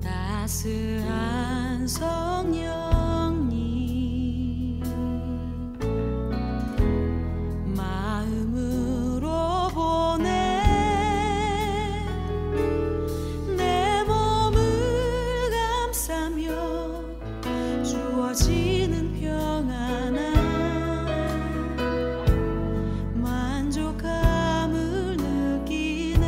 따스한 성령님 마음으로 보내 내 몸을 감싸며 주어지는 평안한 만족감을 느끼네.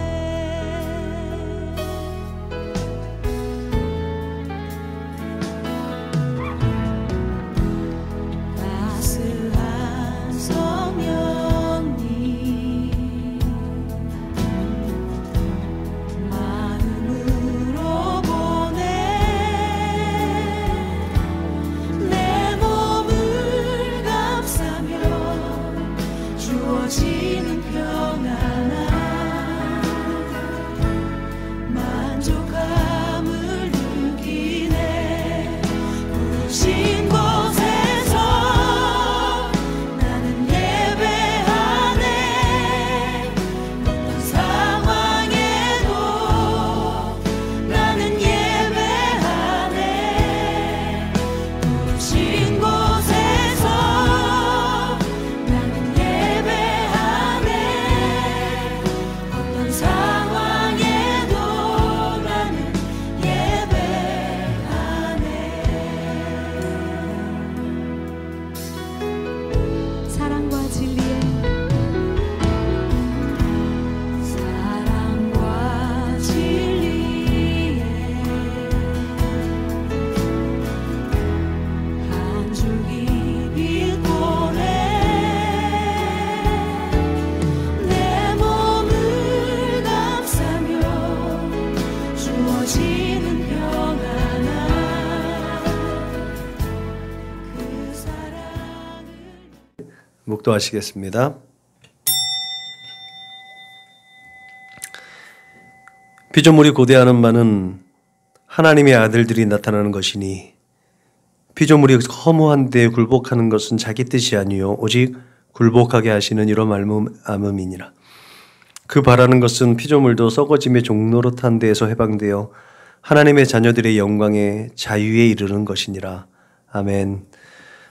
묵도하시겠습니다. 피조물이 고대하는 바는 하나님의 아들들이 나타나는 것이니 피조물이 허무한 데 굴복하는 것은 자기 뜻이 아니요 오직 굴복하게 하시는 이로 말미암음이니라. 그 바라는 것은 피조물도 썩어짐의 종노릇한 데에서 해방되어 하나님의 자녀들의 영광의 자유에 이르는 것이니라. 아멘.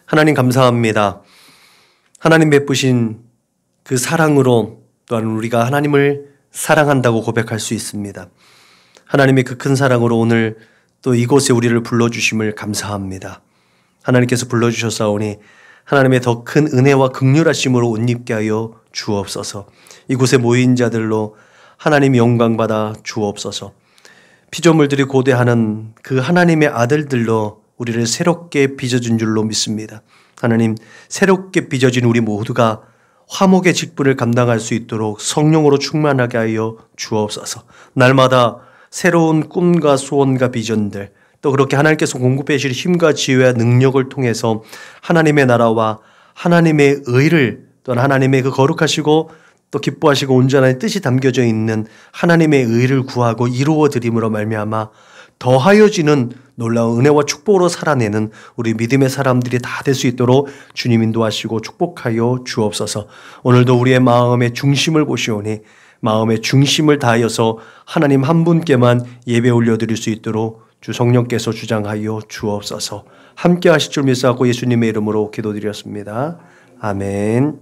하나님 감사합니다. 하나님 베푸신 그 사랑으로 또한 우리가 하나님을 사랑한다고 고백할 수 있습니다. 하나님의 그 큰 사랑으로 오늘 또 이곳에 우리를 불러주심을 감사합니다. 하나님께서 불러주셨사오니 하나님의 더 큰 은혜와 긍휼하심으로 옷 입게 하여 주옵소서. 이곳에 모인 자들로 하나님 영광받아 주옵소서. 피조물들이 고대하는 그 하나님의 아들들로 우리를 새롭게 빚어준 줄로 믿습니다. 하나님, 새롭게 빚어진 우리 모두가 화목의 직분을 감당할 수 있도록 성령으로 충만하게 하여 주옵소서. 날마다 새로운 꿈과 소원과 비전들, 또 그렇게 하나님께서 공급해 주실 힘과 지혜와 능력을 통해서 하나님의 나라와 하나님의 의를, 또한 하나님의 그 거룩하시고 또 기뻐하시고 온전한 뜻이 담겨져 있는 하나님의 의를 구하고 이루어 드림으로 말미암아 더하여지는 놀라운 은혜와 축복으로 살아내는 우리 믿음의 사람들이 다 될 수 있도록 주님 인도하시고 축복하여 주옵소서. 오늘도 우리의 마음의 중심을 보시오니 마음의 중심을 다하여서 하나님 한 분께만 예배 올려드릴 수 있도록 주 성령께서 주장하여 주옵소서. 함께 하실 줄 믿사옵고 예수님의 이름으로 기도드렸습니다. 아멘.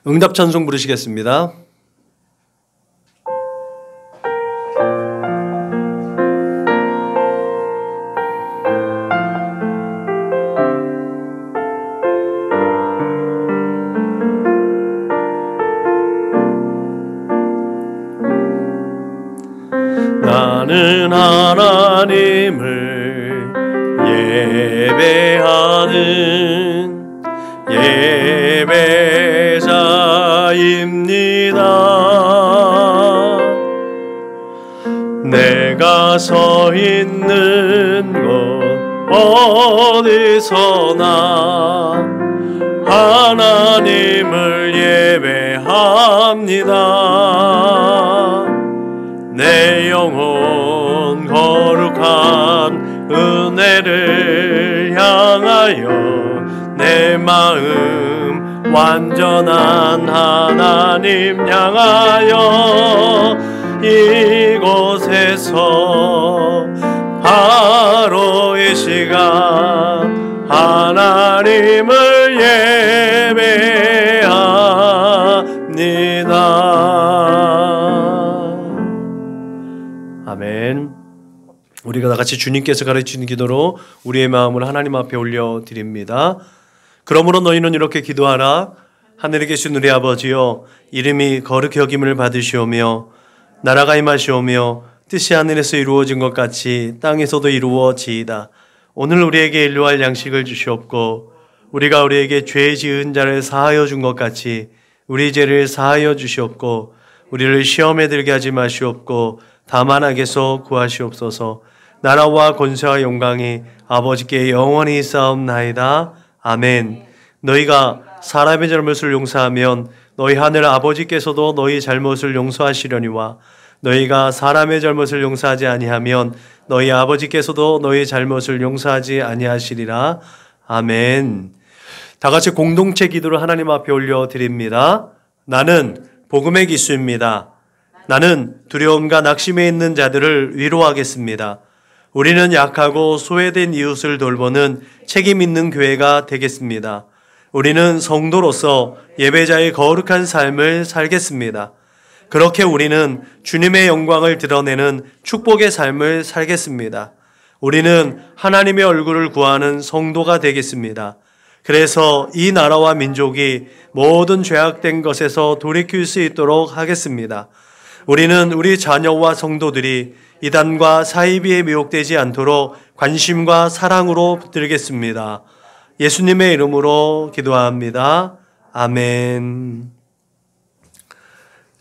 응답 찬송 부르시겠습니다. 나는 하나님을 예배하는 예배자입니다. 내가 서 있는 곳 어디서나 하나님을 예배 예배합니다. 내 영혼 거룩한 은혜를 향하여 내 마음 완전한 하나님 향하여 이곳에서 바로 이 시간 하나님을 예배합니다. 아멘. 우리가 다 같이 주님께서 가르치는 기도로 우리의 마음을 하나님 앞에 올려드립니다. 그러므로 너희는 이렇게 기도하라. 하늘에 계신 우리 아버지여, 이름이 거룩히 여김을 받으시오며 나라가 임하시오며 뜻이 하늘에서 이루어진 것 같이 땅에서도 이루어지이다. 오늘 우리에게 일용할 양식을 주시옵고 우리가 우리에게 죄 지은 자를 사하여 준 것 같이 우리 죄를 사하여 주시옵고 우리를 시험에 들게 하지 마시옵고 다만 악에서 구하시옵소서. 나라와 권세와 영광이 아버지께 영원히 있사옵나이다. 아멘. 너희가 사람의 잘못을 용서하면 너희 하늘 아버지께서도 너희 잘못을 용서하시려니와 너희가 사람의 잘못을 용서하지 아니하면 너희 아버지께서도 너희 잘못을 용서하지 아니하시리라. 아멘. 다 같이 공동체 기도를 하나님 앞에 올려드립니다. 나는 복음의 기수입니다. 나는 두려움과 낙심에 있는 자들을 위로하겠습니다. 우리는 약하고 소외된 이웃을 돌보는 책임 있는 교회가 되겠습니다. 우리는 성도로서 예배자의 거룩한 삶을 살겠습니다. 그렇게 우리는 주님의 영광을 드러내는 축복의 삶을 살겠습니다. 우리는 하나님의 얼굴을 구하는 성도가 되겠습니다. 그래서 이 나라와 민족이 모든 죄악된 것에서 돌이킬 수 있도록 하겠습니다. 우리는 우리 자녀와 성도들이 이단과 사이비에 미혹되지 않도록 관심과 사랑으로 붙들겠습니다. 예수님의 이름으로 기도합니다. 아멘.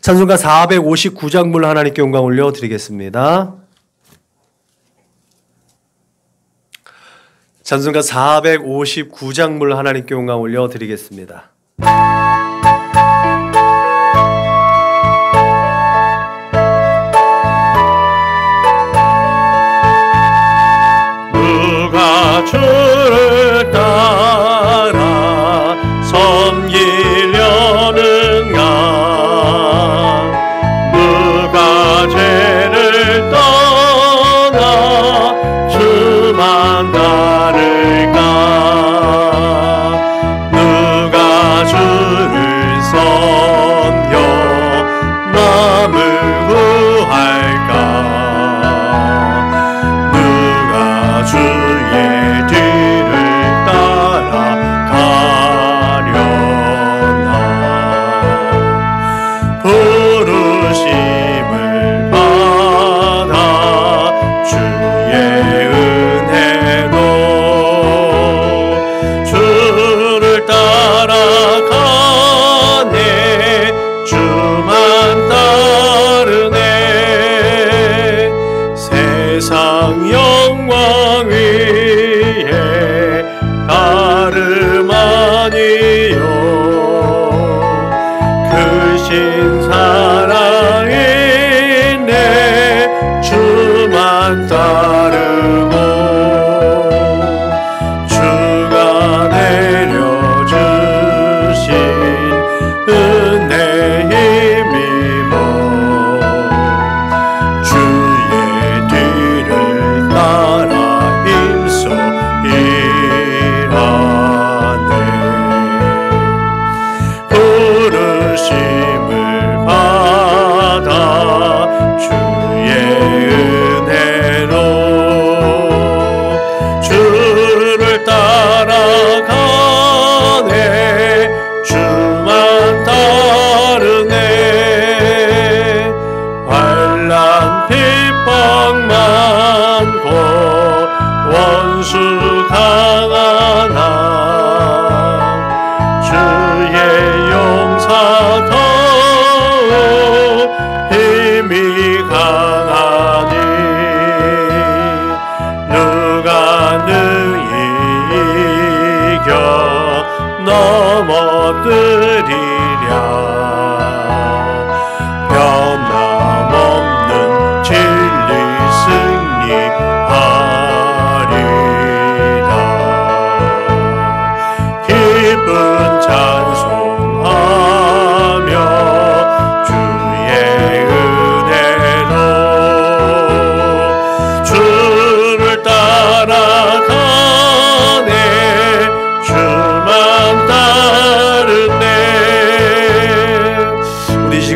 찬송가 459장물 하나님께 영광 올려드리겠습니다. 찬송가 459장물 하나님께 영광 올려드리겠습니다. 누가 주를 따라 섬기려는가? 누가 죄를 떠나 주만 따를까? 누가 주를 섬겨 남을 구할까? 주의 뒤를 따라가려나? 부르심을 받아 주의 은혜로 주를 따라가네. 주만 따르네. 세상 영광 위에 다름 아니요. 크신 사랑이네. 주만 따르고 주가 내려주신 은혜 힘입어 주의 뒤를 따라 힘써 일하네. 부르심을 받아 주의 은혜로 주를 따라가네. 주만 따르네. 환난 핍박 많고 원수 강하나 주의 용사 더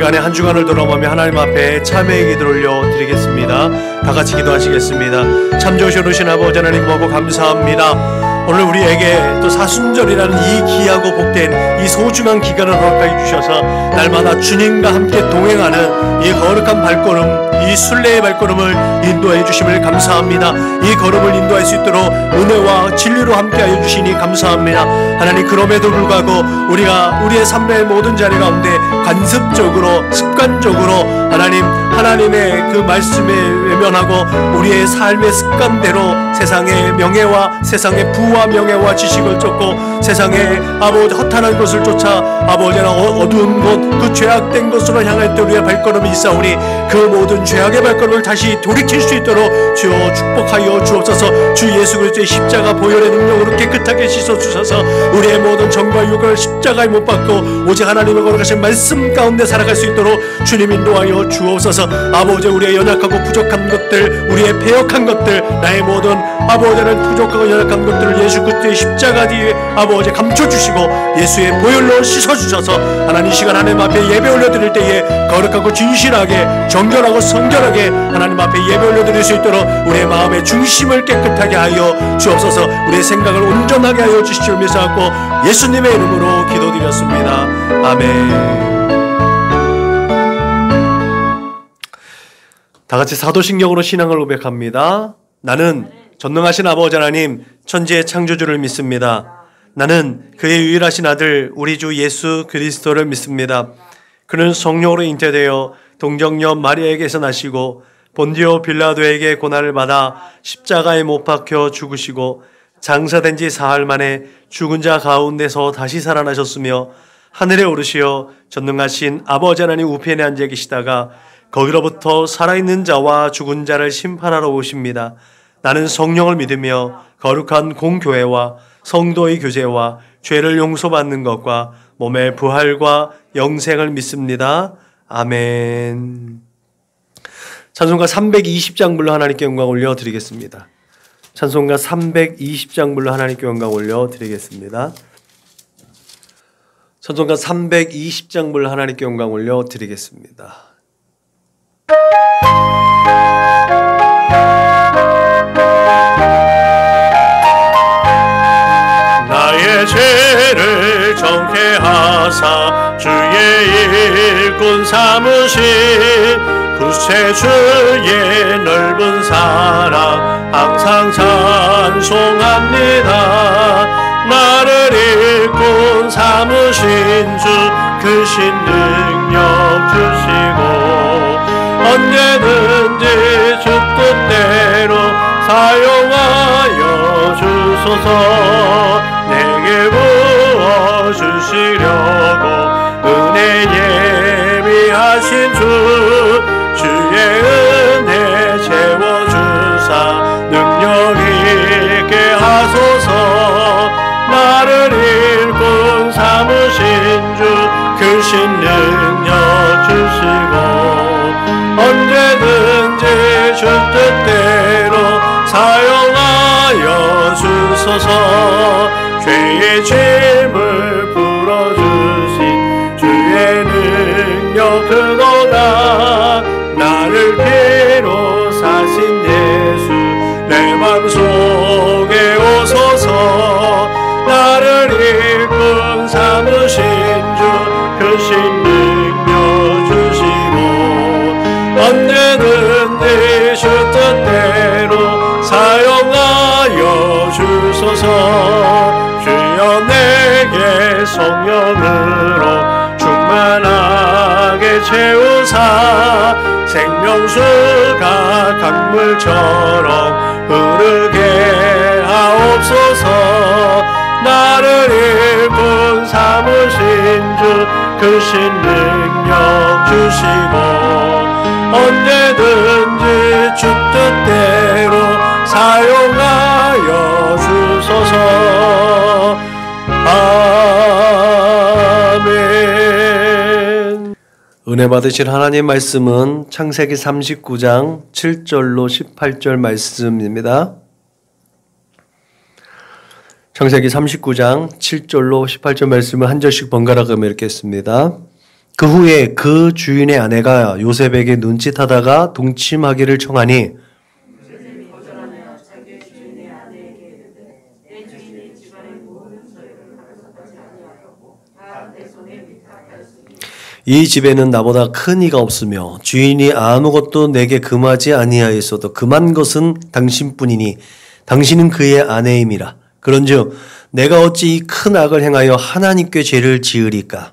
시간에 한 주간을 돌아보며 하나님 앞에 참회의 기도를 올려드리겠습니다. 다 같이 기도하시겠습니다. 참 좋으신 아버지 하나님 고맙고 감사합니다. 오늘 우리에게 또 사순절이라는 이 귀하고 복된 이 소중한 기간을 허락하여 주셔서 날마다 주님과 함께 동행하는 이 거룩한 발걸음, 이 순례의 발걸음을 인도하여 주심을 감사합니다. 이 걸음을 인도할 수 있도록 은혜와 진리로 함께하여 주시니 감사합니다. 하나님, 그럼에도 불구하고 우리가 우리의 삶의 모든 자리 가운데 관습적으로 습관적으로 하나님의 그 말씀에 외면하고 우리의 삶의 습관대로 세상의 명예와 세상의 부와 명예와 지식을 쫓고 세상의 아버지 허탄한 것을 쫓아 아버지나 어두운 곳 그 죄악된 것으로 향할 때 우리의 발걸음이 있사오니 그 모든 죄악의 발걸음을 다시 돌이킬 수 있도록 주여 축복하여 주옵소서. 주 예수 그리스도의 십자가 보혈의 능력으로 깨끗하게 씻어주셔서 우리의 모든 정과 육을 십자가에 못 박고 오직 하나님의 거룩하신 말씀 가운데 살아갈 수 있도록 주님 인도하여 주옵소서. 아버지, 우리의 연약하고 부족한 것들, 우리의 패역한 것들, 나의 모든 아버지는 부족하고 연약한 것들을 예수 그리스도의 십자가 뒤에 아버지 감춰주시고 예수의 보혈로 씻어주셔서 하나님, 이 시간 하나님 앞에 예배 올려드릴 때에 거룩하고 진실하게 정결하고 성결하게 하나님 앞에 예배 올려드릴 수 있도록 우리의 마음의 중심을 깨끗하게 하여 주옵소서. 우리의 생각을 온전하게 하여 주시길 믿사옵고 예수님의 이름으로 기도드렸습니다. 아멘. 다같이 사도신경으로 신앙을 고백합니다. 나는 전능하신 아버지 하나님 천지의 창조주를 믿습니다. 나는 그의 유일하신 아들 우리 주 예수 그리스도를 믿습니다. 그는 성령으로 잉태되어 동정녀 마리아에게서 나시고 본디오 빌라도에게 고난을 받아 십자가에 못 박혀 죽으시고 장사된 지 사흘 만에 죽은 자 가운데서 다시 살아나셨으며 하늘에 오르시어 전능하신 아버지 하나님 우편에 앉아 계시다가 거기로부터 살아있는 자와 죽은 자를 심판하러 오십니다. 나는 성령을 믿으며 거룩한 공교회와 성도의 교제와 죄를 용서받는 것과 몸의 부활과 영생을 믿습니다. 아멘. 찬송가 320장 불러 하나님께 영광 올려드리겠습니다. 찬송가 320장 불러 하나님께 영광 올려드리겠습니다. 찬송가 320장 불러 하나님께 영광 올려드리겠습니다. 나의 죄를 정케 하사 주의 일꾼 삼으신 구세주의 넓은 사랑 항상 찬송합니다. 나를 일꾼 삼으신 주 크신 능력 주시고 언제든지 주 뜻대로 사용하여 주소서. 내게 부어주시려고 은혜 예비하신 주 주의 은혜 채워주사 능력 있게 하소서. 나를 일꾼 삼으신 주 크신 능력 주시고 언제든지 주 뜻대로 사용하여 주소서. 죄의 짐을 풀어주신 주의 능력 크도다. 나를 피로 사신 예수 내 맘속에 오소서. 나를 일꾼 삼으신 주 크신 능력 주시고 언제든지 주 뜻대로 사용하여 주소서. 주여 내게 성령으로 충만하게 채우사 생명수가 강물처럼 흐르게 하옵소서. 나를 일꾼 삼으신 주 크신 능력 주시고 언제든지 주 뜻대로 사용하여 주소서. 아멘. 은혜 받으실 하나님 말씀은 창세기 39장 7절로 18절 말씀입니다. 창세기 39장 7절로 18절 말씀을 한 절씩 번갈아 가며 읽겠습니다. 그 후에 그 주인의 아내가 요셉에게 눈짓하다가 동침하기를 청하니 이 집에는 나보다 큰 이가 없으며 주인이 아무것도 내게 금하지 아니하였어도 금한 것은 당신뿐이니 당신은 그의 아내임이라. 그런즉 내가 어찌 이 큰 악을 행하여 하나님께 죄를 지으리까?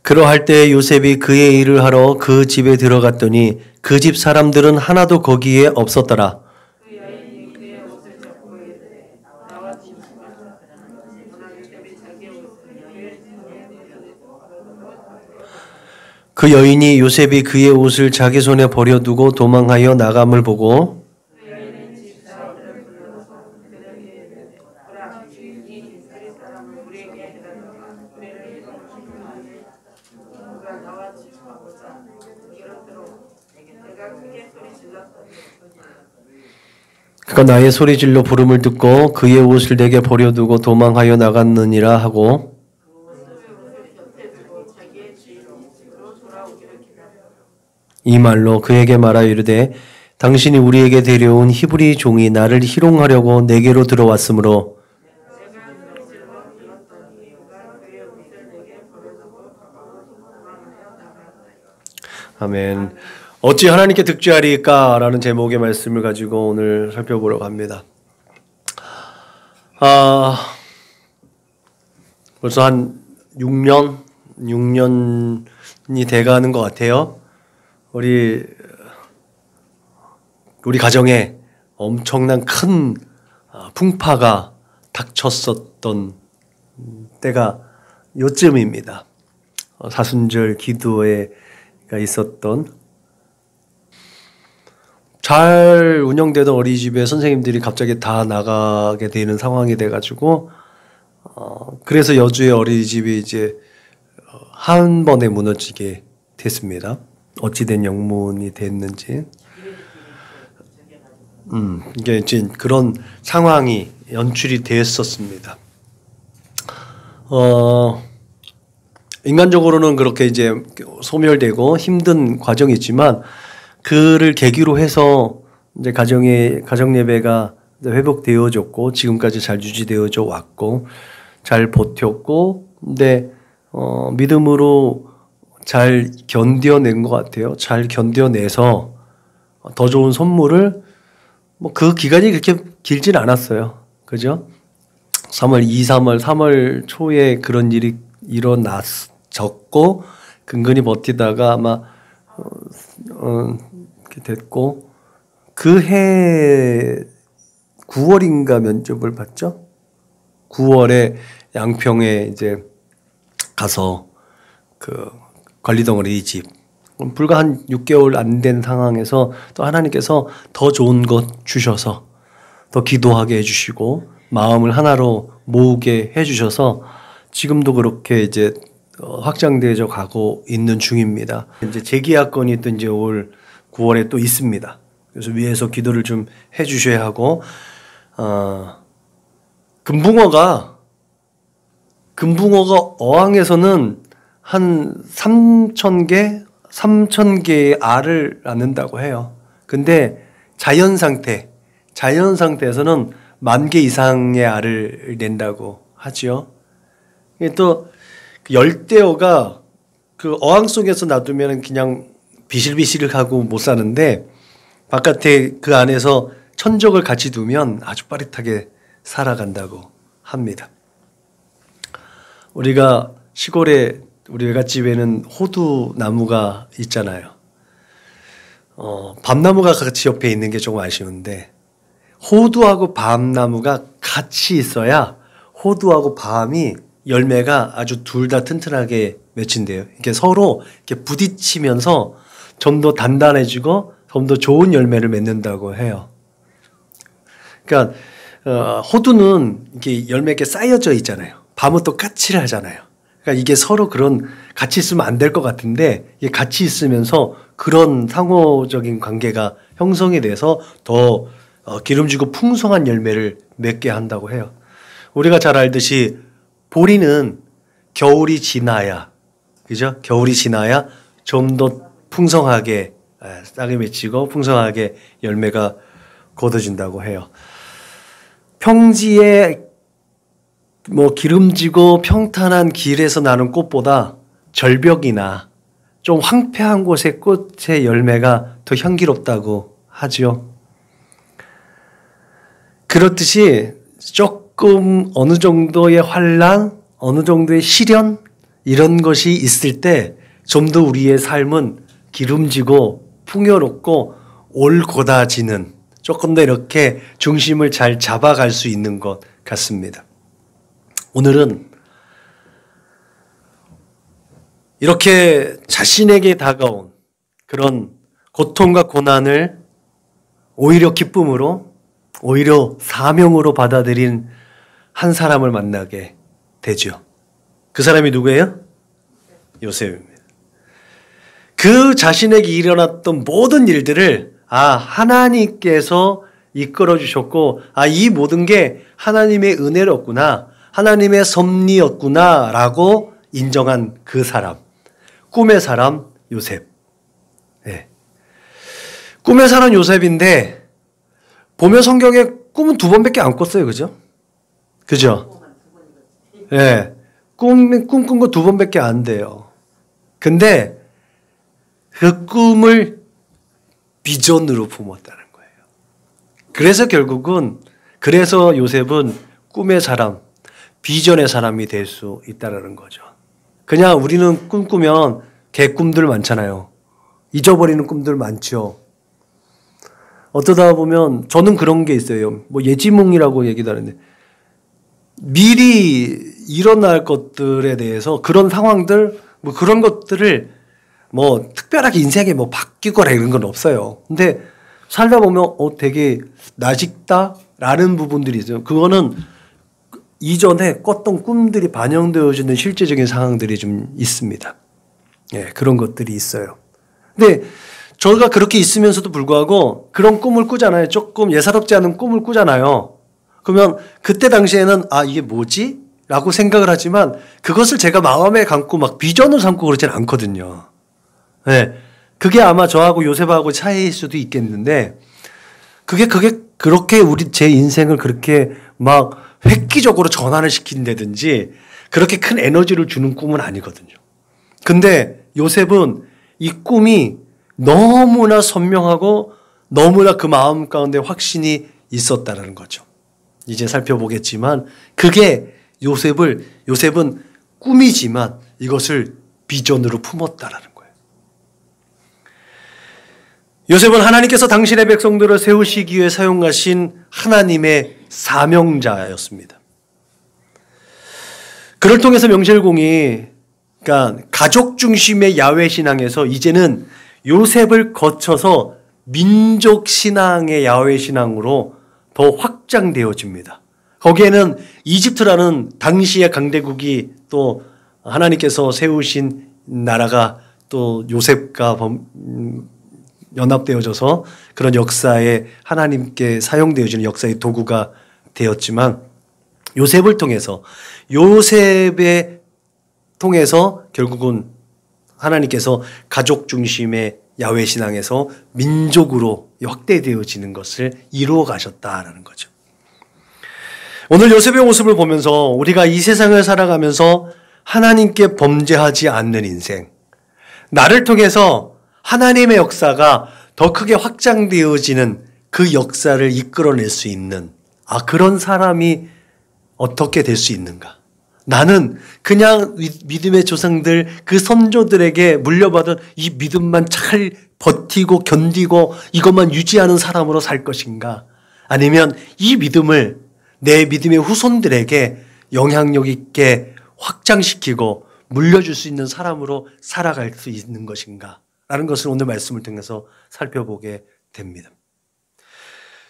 그러할 때 요셉이 그의 일을 하러 그 집에 들어갔더니 그 집 사람들은 하나도 거기에 없었더라. 그 여인이 요셉이 그의 옷을 자기 손에 버려두고 도망하여 나감을 보고 그가 나의 소리질로 부름을 듣고 그의 옷을 내게 버려두고 도망하여 나갔느니라 하고 이 말로 그에게 말하여 이르되 당신이 우리에게 데려온 히브리 종이 나를 희롱하려고 내게로 들어왔으므로 아멘. 어찌 하나님께 득죄하리까? 라는 제목의 말씀을 가지고 오늘 살펴보려고 합니다. 벌써 한 6년이 돼가는 것 같아요. 우리 가정에 엄청난 큰 풍파가 닥쳤었던 때가 요쯤입니다. 사순절 기도회가 있었던 잘 운영되던 어린이집에 선생님들이 갑자기 다 나가게 되는 상황이 돼가지고 그래서 여주의 어린이집이 이제 한 번에 무너지게 됐습니다. 어찌된 영문이 됐는지 이게 이제 그런 상황이 연출이 됐었습니다. 인간적으로는 그렇게 이제 소멸되고 힘든 과정이지만 그를 계기로 해서 이제 가정 예배가 회복되어졌고 지금까지 잘 유지되어져 왔고 잘 버텼고 근데 믿음으로 잘 견뎌낸 것 같아요. 잘 견뎌내서 더 좋은 선물을 그 기간이 그렇게 길진 않았어요. 그죠? 3월 초에 그런 일이 일어났었고 근근히 버티다가 아마 이렇게 됐고 그 해 9월인가 면접을 봤죠. 9월에 양평에 이제 가서 그 관리동 어린이집 불과 한 6개월 안 된 상황에서 또 하나님께서 더 좋은 것 주셔서 더 기도하게 해주시고 마음을 하나로 모으게 해주셔서 지금도 그렇게 이제 확장되어져 가고 있는 중입니다. 이제 재계약건이 또 이제 올 9월에 또 있습니다. 그래서 위에서 기도를 좀 해주셔야 하고 금붕어가 어항에서는 한 3,000개의 알을 낳는다고 해요. 근데 자연 상태에서는 10,000개 이상의 알을 낸다고 하지요. 또 열대어가 그 어항 속에서 놔두면 그냥 비실비실하고 못 사는데 바깥에 그 안에서 천적을 같이 두면 아주 빠릿하게 살아간다고 합니다. 우리가 시골에 우리 외갓집에는 호두 나무가 있잖아요. 밤나무가 같이 옆에 있는 게 조금 아쉬운데 호두하고 밤나무가 같이 있어야 호두하고 밤이 열매가 아주 둘 다 튼튼하게 맺힌대요. 이렇게 서로 이렇게 부딪히면서 좀 더 단단해지고 좀 더 좋은 열매를 맺는다고 해요. 그러니까 호두는 이렇게 열매 이렇게 쌓여져 있잖아요. 밤은 또 까치를 하잖아요. 그러니까 이게 서로 그런 같이 있으면 안 될 것 같은데 이게 같이 있으면서 그런 상호적인 관계가 형성이 돼서 더 기름지고 풍성한 열매를 맺게 한다고 해요. 우리가 잘 알듯이 보리는 겨울이 지나야, 그죠? 겨울이 지나야 좀 더 풍성하게 싹이 맺히고 풍성하게 열매가 거둬진다고 해요. 평지에 기름지고 평탄한 길에서 나는 꽃보다 절벽이나 좀 황폐한 곳의 꽃의 열매가 더 향기롭다고 하죠. 그렇듯이 조금 어느 정도의 환난, 어느 정도의 시련 이런 것이 있을 때 좀 더 우리의 삶은 기름지고 풍요롭고 올곧아지는, 조금 더 이렇게 중심을 잘 잡아갈 수 있는 것 같습니다. 오늘은 이렇게 자신에게 다가온 그런 고통과 고난을 오히려 기쁨으로, 오히려 사명으로 받아들인 한 사람을 만나게 되죠. 그 사람이 누구예요? 요셉입니다. 그 자신에게 일어났던 모든 일들을 하나님께서 이끌어 주셨고, 이 모든 게 하나님의 은혜였구나, 하나님의 섭리였구나 라고 인정한 그 사람, 꿈의 사람 요셉. 네. 꿈의 사람 요셉인데 보면 성경에 꿈은 2번밖에 안 꿨어요. 그죠? 그죠? 네. 꿈 꾼 거 2번밖에 안 돼요. 근데 그 꿈을 비전으로 품었다는 거예요. 그래서 결국은, 그래서 요셉은 꿈의 사람, 비전의 사람이 될 수 있다는 거죠. 그냥 우리는 꿈꾸면 개꿈들 많잖아요. 잊어버리는 꿈들 많죠. 어쩌다 보면 저는 그런 게 있어요. 예지몽이라고 얘기도 하는데, 미리 일어날 것들에 대해서 그런 상황들, 그런 것들을 특별하게 인생에 바뀌거나 이런 건 없어요. 근데 살다 보면 되게 나직다라는 부분들이 있어요. 그거는 이전에 꿨던 꿈들이 반영되어지는 실제적인 상황들이 좀 있습니다. 예, 그런 것들이 있어요. 근데 저희가 그렇게 있으면서도 불구하고 그런 꿈을 꾸잖아요. 조금 예사롭지 않은 꿈을 꾸잖아요. 그러면 그때 당시에는 이게 뭐지? 라고 생각을 하지만 그것을 제가 마음에 감고 비전을 삼고 그러진 않거든요. 네, 그게 아마 저하고 요셉하고 차이일 수도 있겠는데, 그게 그렇게 제 인생을 그렇게 획기적으로 전환을 시킨다든지 그렇게 큰 에너지를 주는 꿈은 아니거든요. 근데 요셉은 이 꿈이 너무나 선명하고 너무나 그 마음 가운데 확신이 있었다는 거죠. 이제 살펴보겠지만 그게 요셉은 꿈이지만 이것을 비전으로 품었다라는 거예요. 요셉은 하나님께서 당신의 백성들을 세우시기 위해 사용하신 하나님의 사명자였습니다. 그를 통해서 명실공히, 그러니까 가족 중심의 야훼 신앙에서 이제는 요셉을 거쳐서 민족 신앙의 야훼 신앙으로 더 확장되어집니다. 거기에는 이집트라는 당시의 강대국이, 또 하나님께서 세우신 나라가 또 요셉과 연합되어져서 그런 역사에 하나님께 사용되어지는 역사의 도구가 되었지만, 요셉을 통해서 결국은 하나님께서 가족 중심의 야훼 신앙에서 민족으로 확대되어지는 것을 이루어 가셨다라는 거죠. 오늘 요셉의 모습을 보면서 우리가 이 세상을 살아가면서 하나님께 범죄하지 않는 인생, 나를 통해서 하나님의 역사가 더 크게 확장되어지는 그 역사를 이끌어낼 수 있는 그런 사람이 어떻게 될 수 있는가? 나는 그냥 믿음의 조상들, 그 선조들에게 물려받은 이 믿음만 잘 버티고 견디고 이것만 유지하는 사람으로 살 것인가? 아니면 이 믿음을 내 믿음의 후손들에게 영향력 있게 확장시키고 물려줄 수 있는 사람으로 살아갈 수 있는 것인가? 라는 것을 오늘 말씀을 통해서 살펴보게 됩니다.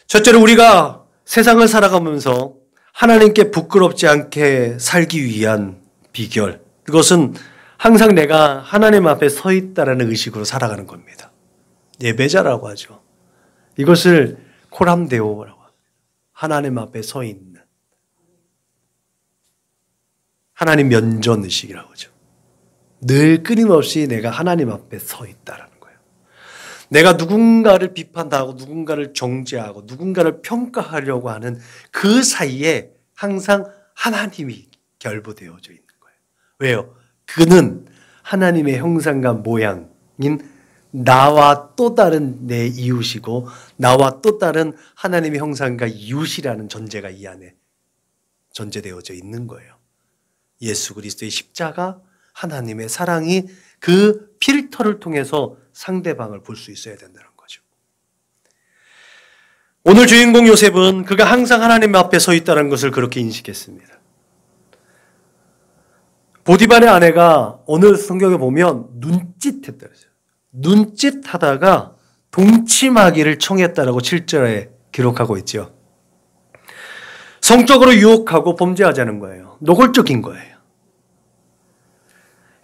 첫째로 우리가 세상을 살아가면서 하나님께 부끄럽지 않게 살기 위한 비결, 그것은 항상 내가 하나님 앞에 서 있다라는 의식으로 살아가는 겁니다. 예배자라고 하죠. 이것을 코람데오라고 하나님 앞에 서 있는 하나님 면전의식이라고 하죠. 늘 끊임없이 내가 하나님 앞에 서 있다라는 거예요. 내가 누군가를 비판하고 누군가를 정죄하고 누군가를 평가하려고 하는 그 사이에 항상 하나님이 결부되어져 있는 거예요. 왜요? 그는 하나님의 형상과 모양인 나와 또 다른 내 이웃이고 나와 또 다른 하나님의 형상과 이웃이라는 전제가 이 안에 전제되어져 있는 거예요. 예수 그리스도의 십자가, 하나님의 사랑이 그 필터를 통해서 상대방을 볼 수 있어야 된다는 거죠. 오늘 주인공 요셉은 그가 항상 하나님 앞에 서 있다는 것을 그렇게 인식했습니다. 보디발의 아내가 오늘 성경에 보면 눈짓했다 그랬어요. 눈짓하다가 동침하기를 청했다라고 7절에 기록하고 있죠. 성적으로 유혹하고 범죄하자는 거예요. 노골적인 거예요.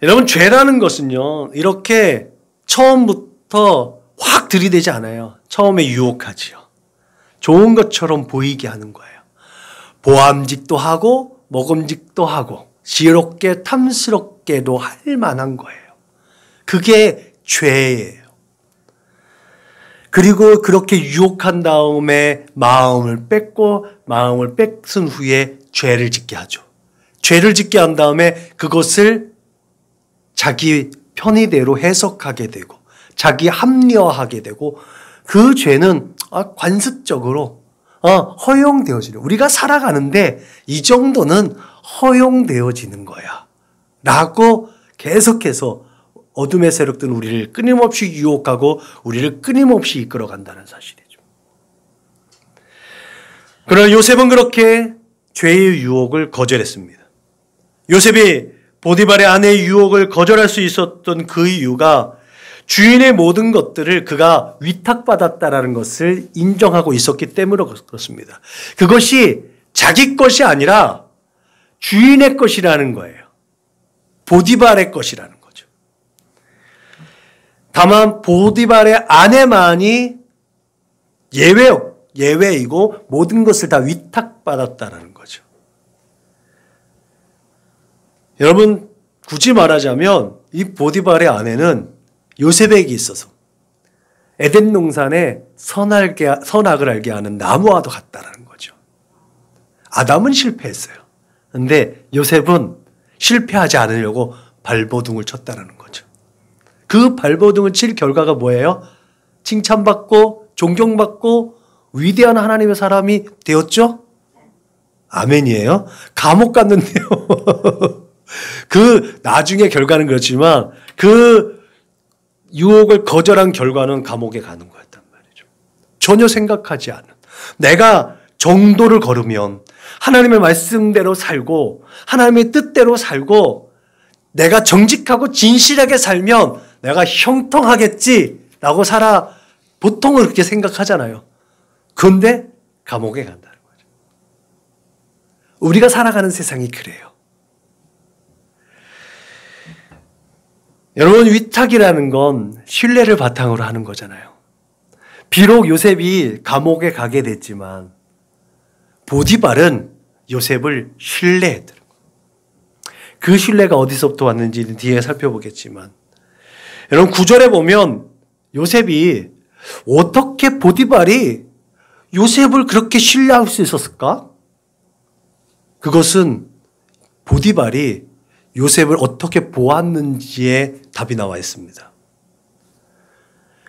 여러분, 죄라는 것은요, 이렇게 처음부터 확 들이대지 않아요. 처음에 유혹하지요. 좋은 것처럼 보이게 하는 거예요. 보암직도 하고 먹음직도 하고 지혜롭게 탐스럽게도 할 만한 거예요. 그게 죄예요. 그리고 그렇게 유혹한 다음에 마음을 뺏은 후에 죄를 짓게 하죠. 죄를 짓게 한 다음에 그것을 자기 편의대로 해석하게 되고 자기 합리화하게 되고 그 죄는 관습적으로 허용되어지는, 우리가 살아가는데 이 정도는 허용되어지는 거야 라고 계속해서 어둠의 세력들은 우리를 끊임없이 유혹하고 우리를 끊임없이 이끌어간다는 사실이죠. 그러나 요셉은 그렇게 죄의 유혹을 거절했습니다. 요셉이 보디발의 아내의 유혹을 거절할 수 있었던 그 이유가 주인의 모든 것들을 그가 위탁받았다라는 것을 인정하고 있었기 때문에 그렇습니다. 그것이 자기 것이 아니라 주인의 것이라는 거예요. 보디발의 것이라는 거죠. 다만 보디발의 아내만이 예외이고 모든 것을 다 위탁받았다라는 거죠. 여러분, 굳이 말하자면 이 보디발의 아내는 요셉에게 있어서 에덴 동산에 선악을 알게 하는 나무와도 같다라는 거죠. 아담은 실패했어요. 그런데 요셉은 실패하지 않으려고 발버둥을 쳤다라는 거죠. 그 발버둥을 칠 결과가 뭐예요? 칭찬받고 존경받고 위대한 하나님의 사람이 되었죠? 아멘이에요. 감옥 갔는데요. 그 나중에 결과는 그렇지만 그 유혹을 거절한 결과는 감옥에 가는 거였단 말이죠. 전혀 생각하지 않은, 내가 정도를 걸으면 하나님의 말씀대로 살고 하나님의 뜻대로 살고 내가 정직하고 진실하게 살면 내가 형통하겠지라고 보통은 그렇게 생각하잖아요. 그런데 감옥에 간다는 거죠. 우리가 살아가는 세상이 그래요. 여러분, 위탁이라는 건 신뢰를 바탕으로 하는 거잖아요. 비록 요셉이 감옥에 가게 됐지만 보디발은 요셉을 신뢰했더라고요. 그 신뢰가 어디서부터 왔는지는 뒤에 살펴보겠지만, 여러분 9절에 보면 요셉이 어떻게 보디발이 요셉을 그렇게 신뢰할 수 있었을까? 그것은 보디발이 요셉을 어떻게 보았는지에 답이 나와 있습니다.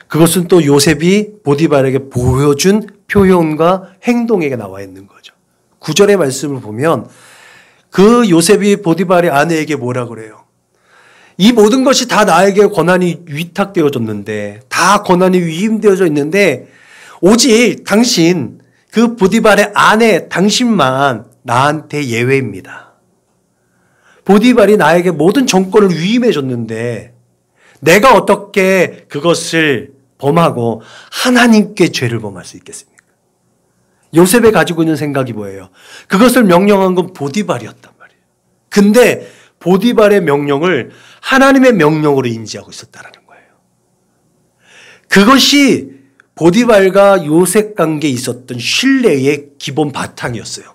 그것은 또 요셉이 보디발에게 보여준 표현과 행동에 나와 있는 거죠. 9절의 말씀을 보면 그 요셉이 보디발의 아내에게 뭐라 그래요? 이 모든 것이 다 나에게 권한이 위탁되어졌는데, 다 권한이 위임되어져 있는데 오직 당신, 그 보디발의 아내 당신만 나한테 예외입니다. 보디발이 나에게 모든 정권을 위임해 줬는데 내가 어떻게 그것을 범하고 하나님께 죄를 범할 수 있겠습니까? 요셉이 가지고 있는 생각이 뭐예요? 그것을 명령한 건 보디발이었단 말이에요. 근데 보디발의 명령을 하나님의 명령으로 인지하고 있었다는 거예요. 그것이 보디발과 요셉 관계에 있었던 신뢰의 기본 바탕이었어요.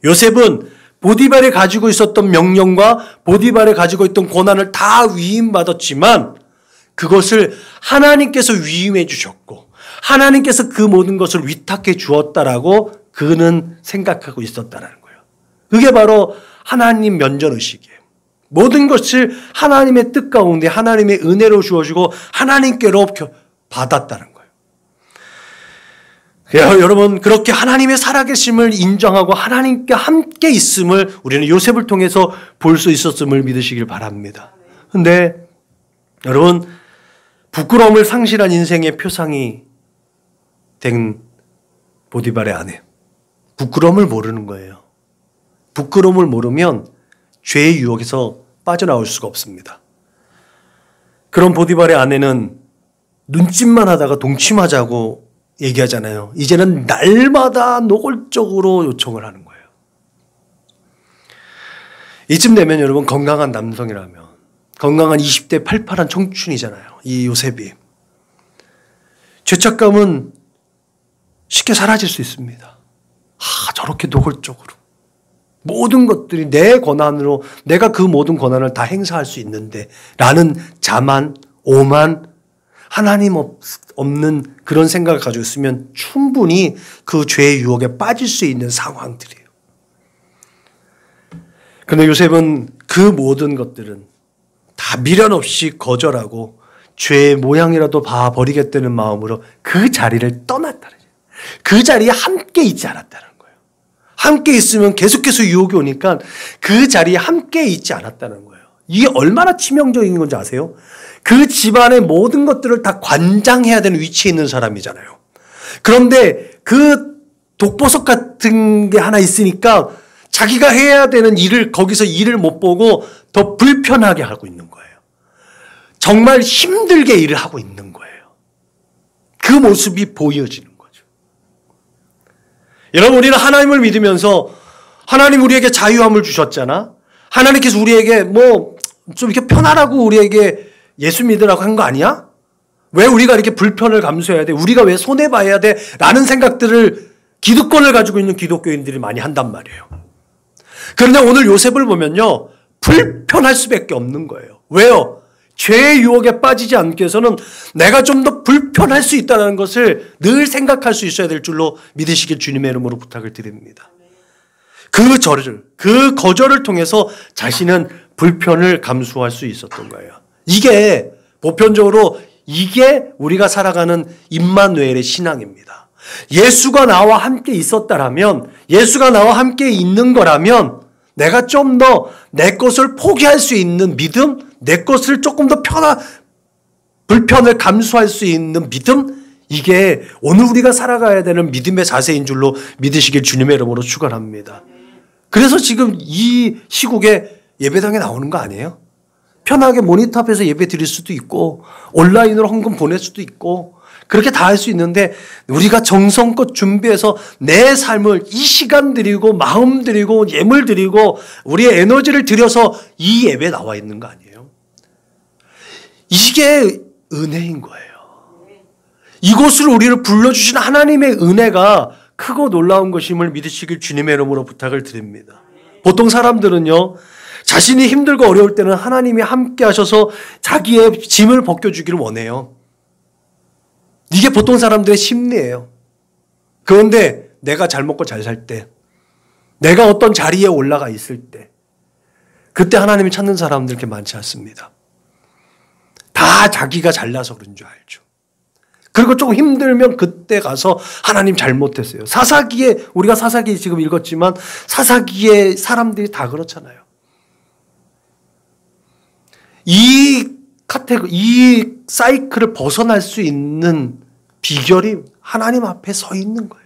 요셉은 보디발이 가지고 있었던 명령과 보디발이 가지고 있던 권한을 다 위임받았지만 그것을 하나님께서 위임해 주셨고 하나님께서 그 모든 것을 위탁해 주었다라고 그는 생각하고 있었다는 거예요. 그게 바로 하나님 면전의식이에요. 모든 것을 하나님의 뜻 가운데 하나님의 은혜로 주어지고 하나님께로 받았다는 거예요. 여러분, 그렇게 하나님의 살아계심을 인정하고 하나님께 함께 있음을 우리는 요셉을 통해서 볼 수 있었음을 믿으시길 바랍니다. 그런데 여러분, 부끄러움을 상실한 인생의 표상이 된 보디발의 아내, 부끄러움을 모르는 거예요. 부끄러움을 모르면 죄의 유혹에서 빠져나올 수가 없습니다. 그런 보디발의 아내는 눈짓만 하다가 동침하자고 얘기하잖아요. 이제는 날마다 노골적으로 요청을 하는 거예요. 이쯤 되면 여러분, 건강한 남성이라면, 건강한 20대 팔팔한 청춘이잖아요. 이 요셉이. 죄책감은 쉽게 사라질 수 있습니다. 저렇게 노골적으로. 모든 것들이 내 권한으로 내가 그 모든 권한을 다 행사할 수 있는데 라는 자만, 오만, 하나님 없는 그런 생각을 가지고 있으면 충분히 그 죄의 유혹에 빠질 수 있는 상황들이에요. 그런데 요셉은 그 모든 것들은 다 미련 없이 거절하고 죄의 모양이라도 봐버리겠다는 마음으로 그 자리를 떠났다는 거예요. 그 자리에 함께 있지 않았다는 거예요. 함께 있으면 계속해서 유혹이 오니까 그 자리에 함께 있지 않았다는 거예요. 이게 얼마나 치명적인 건지 아세요? 그 집안의 모든 것들을 다 관장해야 되는 위치에 있는 사람이잖아요. 그런데 그 독보석 같은 게 하나 있으니까 자기가 해야 되는 일을 거기서 일을 못 보고 더 불편하게 하고 있는 거예요. 정말 힘들게 일을 하고 있는 거예요. 그 모습이 보여지는 거죠. 여러분, 우리는 하나님을 믿으면서 하나님 우리에게 자유함을 주셨잖아. 하나님께서 우리에게 좀 이렇게 편하라고 우리에게 예수 믿으라고 한 거 아니야? 왜 우리가 이렇게 불편을 감수해야 돼? 우리가 왜 손해봐야 돼? 라는 생각들을 기득권을 가지고 있는 기독교인들이 많이 한단 말이에요. 그런데 오늘 요셉을 보면요, 불편할 수밖에 없는 거예요. 왜요? 죄의 유혹에 빠지지 않기 위해서는 내가 좀 더 불편할 수 있다는 것을 늘 생각할 수 있어야 될 줄로 믿으시길 주님의 이름으로 부탁을 드립니다. 그 거절을 통해서 자신은 불편을 감수할 수 있었던 거예요. 이게 보편적으로 이게 우리가 살아가는 임마누엘의 신앙입니다. 예수가 나와 함께 있었다라면, 예수가 나와 함께 있는 거라면 내가 좀 더 내 것을 포기할 수 있는 믿음, 내 것을 조금 더 불편을 감수할 수 있는 믿음, 이게 오늘 우리가 살아가야 되는 믿음의 자세인 줄로 믿으시길 주님의 이름으로 축원합니다. 그래서 지금 이 시국에 예배당에 나오는 거 아니에요? 편하게 모니터 앞에서 예배 드릴 수도 있고 온라인으로 헌금 보낼 수도 있고 그렇게 다 할 수 있는데 우리가 정성껏 준비해서 내 삶을 이 시간 드리고 마음 드리고 예물 드리고 우리의 에너지를 들여서 이 예배에 나와 있는 거 아니에요? 이게 은혜인 거예요. 이곳을 우리를 불러주신 하나님의 은혜가 크고 놀라운 것임을 믿으시길 주님의 이름으로 부탁을 드립니다. 보통 사람들은요, 자신이 힘들고 어려울 때는 하나님이 함께 하셔서 자기의 짐을 벗겨주기를 원해요. 이게 보통 사람들의 심리예요. 그런데 내가 잘 먹고 잘 살 때, 내가 어떤 자리에 올라가 있을 때, 그때 하나님이 찾는 사람들 그렇게 많지 않습니다. 다 자기가 잘나서 그런 줄 알죠. 그리고 조금 힘들면 그때 가서 하나님 잘못했어요. 우리가 사사기 지금 읽었지만 사사기의 사람들이 다 그렇잖아요. 이 사이클을 벗어날 수 있는 비결이 하나님 앞에 서 있는 거예요.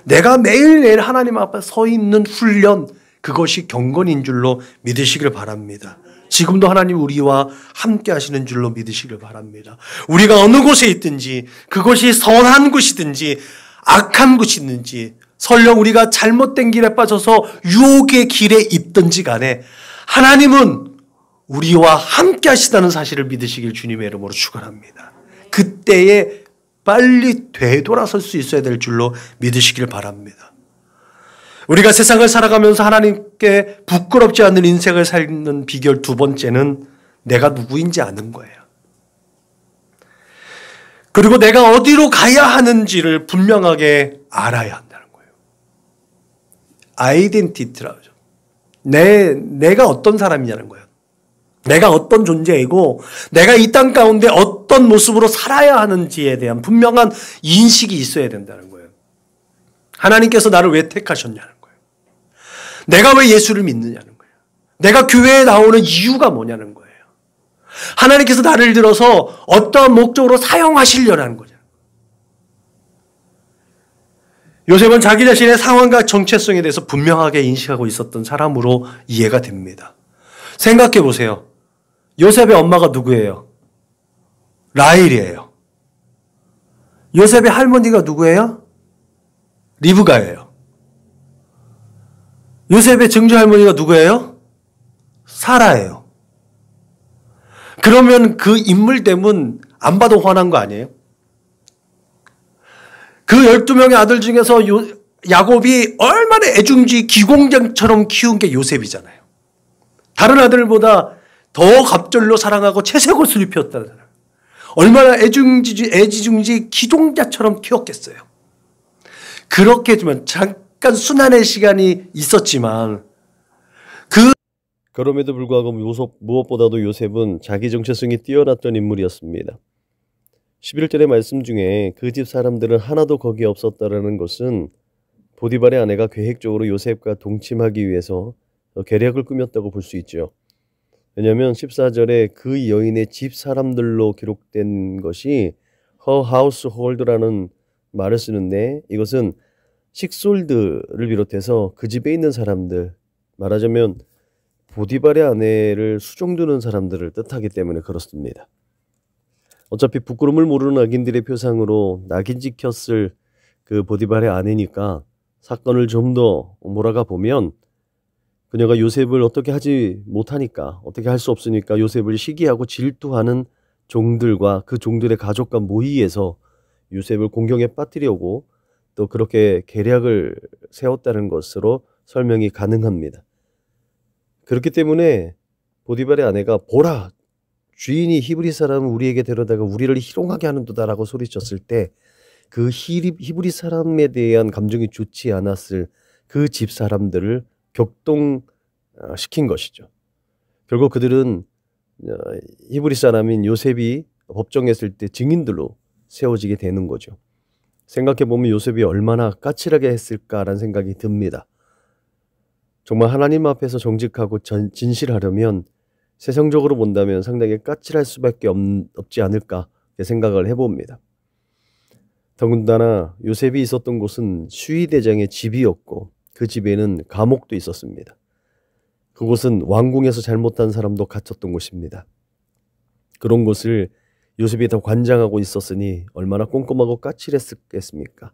내가 매일매일 하나님 앞에 서 있는 훈련, 그것이 경건인 줄로 믿으시길 바랍니다. 지금도 하나님 우리와 함께 하시는 줄로 믿으시길 바랍니다. 우리가 어느 곳에 있든지 그것이 선한 곳이든지 악한 곳이든지 설령 우리가 잘못된 길에 빠져서 유혹의 길에 있든지 간에 하나님은 우리와 함께 하시다는 사실을 믿으시길 주님의 이름으로 축원합니다. 그때에 빨리 되돌아설 수 있어야 될 줄로 믿으시길 바랍니다. 우리가 세상을 살아가면서 하나님께 부끄럽지 않는 인생을 살는 비결 두 번째는 내가 누구인지 아는 거예요. 그리고 내가 어디로 가야 하는지를 분명하게 알아야 한다는 거예요. 아이덴티티라죠. 내가 어떤 사람이냐는 거예요. 내가 어떤 존재이고 내가 이 땅 가운데 어떤 모습으로 살아야 하는지에 대한 분명한 인식이 있어야 된다는 거예요. 하나님께서 나를 왜 택하셨냐는 거예요. 내가 왜 예수를 믿느냐는 거예요. 내가 교회에 나오는 이유가 뭐냐는 거예요. 하나님께서 나를 들어서 어떠한 목적으로 사용하시려는 거죠. 요셉은 자기 자신의 상황과 정체성에 대해서 분명하게 인식하고 있었던 사람으로 이해가 됩니다. 생각해 보세요. 요셉의 엄마가 누구예요? 라헬이에요. 요셉의 할머니가 누구예요? 리브가예요. 요셉의 증조 할머니가 누구예요? 사라예요. 그러면 그 인물 때문 안 봐도 화난 거 아니에요? 그 12명의 아들 중에서 야곱이 얼마나 애중지 기공장처럼 키운 게 요셉이잖아요. 다른 아들보다 더 갑절로 사랑하고 채색 옷을 입혔다는 사람. 얼마나 애지중지 기종자처럼 키웠겠어요. 그렇게 해주면 잠깐 순환의 시간이 있었지만 그럼에도 불구하고 무엇보다도 요셉은 자기 정체성이 뛰어났던 인물이었습니다. 11절의 말씀 중에 그 집 사람들은 하나도 거기에 없었다라는 것은 보디발의 아내가 계획적으로 요셉과 동침하기 위해서 계략을 꾸몄다고 볼 수 있죠. 왜냐하면 14절에 그 여인의 집 사람들로 기록된 것이 her household라는 말을 쓰는데 이것은 식솔들을 비롯해서 그 집에 있는 사람들, 말하자면 보디발의 아내를 수종두는 사람들을 뜻하기 때문에 그렇습니다. 어차피 부끄러움을 모르는 악인들의 표상으로 낙인 찍혔을 그 보디발의 아내니까 사건을 좀 더 몰아가 보면 그녀가 요셉을 어떻게 하지 못하니까, 어떻게 할 수 없으니까 요셉을 시기하고 질투하는 종들과 그 종들의 가족과 모의해서 요셉을 공경에 빠뜨리려고 또 그렇게 계략을 세웠다는 것으로 설명이 가능합니다. 그렇기 때문에 보디발의 아내가 보라, 주인이 히브리 사람을 우리에게 데려다가 우리를 희롱하게 하는도다라고 소리쳤을 때 그 히브리 사람에 대한 감정이 좋지 않았을 그 집 사람들을 격동시킨 것이죠. 결국 그들은 히브리 사람인 요셉이 법정에 있을 때 증인들로 세워지게 되는 거죠. 생각해보면 요셉이 얼마나 까칠하게 했을까라는 생각이 듭니다. 정말 하나님 앞에서 정직하고 진실하려면 세상적으로 본다면 상당히 까칠할 수밖에 없지 않을까 생각을 해봅니다. 더군다나 요셉이 있었던 곳은 수위대장의 집이었고 그 집에는 감옥도 있었습니다. 그곳은 왕궁에서 잘못한 사람도 갇혔던 곳입니다. 그런 곳을 요셉이 다 관장하고 있었으니 얼마나 꼼꼼하고 까칠했겠습니까?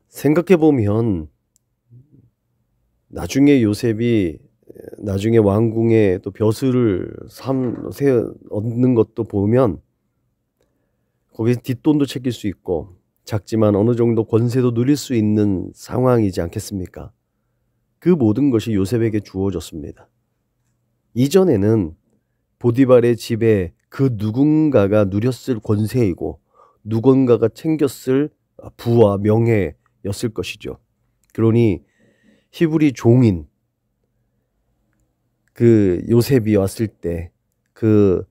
생각해보면 나중에 요셉이 나중에 왕궁에 또 벼슬을 얻는 것도 보면 거기서 뒷돈도 챙길 수 있고 작지만 어느 정도 권세도 누릴 수 있는 상황이지 않겠습니까? 그 모든 것이 요셉에게 주어졌습니다. 이전에는 보디발의 집에 그 누군가가 누렸을 권세이고 누군가가 챙겼을 부와 명예였을 것이죠. 그러니 히브리 종인 그 요셉이 왔을 때 그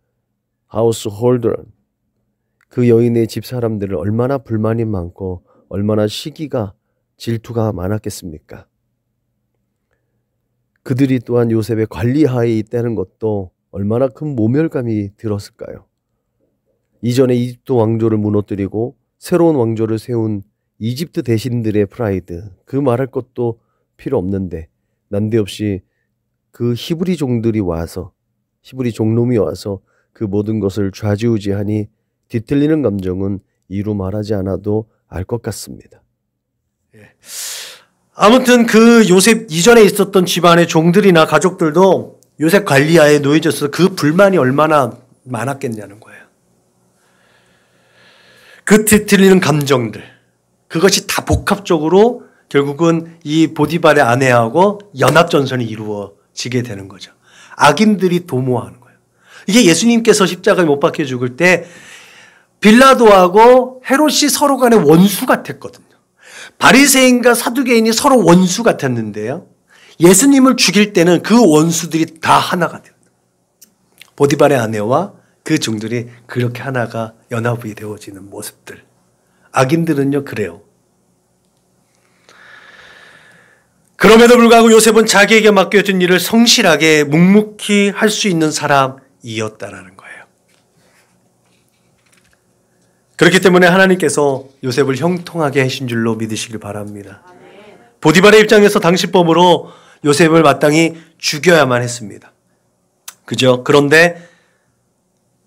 하우스홀더, 그 여인의 집 사람들을 얼마나 불만이 많고 얼마나 시기가 질투가 많았겠습니까? 그들이 또한 요셉의 관리하에 있다는 것도 얼마나 큰 모멸감이 들었을까요? 이전에 이집트 왕조를 무너뜨리고 새로운 왕조를 세운 이집트 대신들의 프라이드, 그 말할 것도 필요 없는데 난데없이 그 히브리 종들이 와서, 히브리 종놈이 와서 그 모든 것을 좌지우지하니 뒤틀리는 감정은 이루 말하지 않아도 알 것 같습니다. 아무튼 그 요셉 이전에 있었던 집안의 종들이나 가족들도 요셉 관리하에 놓여져서 그 불만이 얼마나 많았겠냐는 거예요. 그 뒤틀리는 감정들, 그것이 다 복합적으로 결국은 이 보디발의 아내하고 연합전선이 이루어지게 되는 거죠. 악인들이 도모하는 거예요. 이게 예수님께서 십자가에 못 박혀 죽을 때 빌라도하고 헤롯이 서로 간에 원수 같았거든요. 바리새인과 사두개인이 서로 원수 같았는데요. 예수님을 죽일 때는 그 원수들이 다 하나가 돼요. 보디발의 아내와 그 종들이 그렇게 하나가 연합이 되어지는 모습들. 악인들은요 그래요. 그럼에도 불구하고 요셉은 자기에게 맡겨진 일을 성실하게 묵묵히 할 수 있는 사람이었다라는 거예요. 그렇기 때문에 하나님께서 요셉을 형통하게 하신 줄로 믿으시길 바랍니다. 보디발의 입장에서 당시법으로 요셉을 마땅히 죽여야만 했습니다. 그죠? 그런데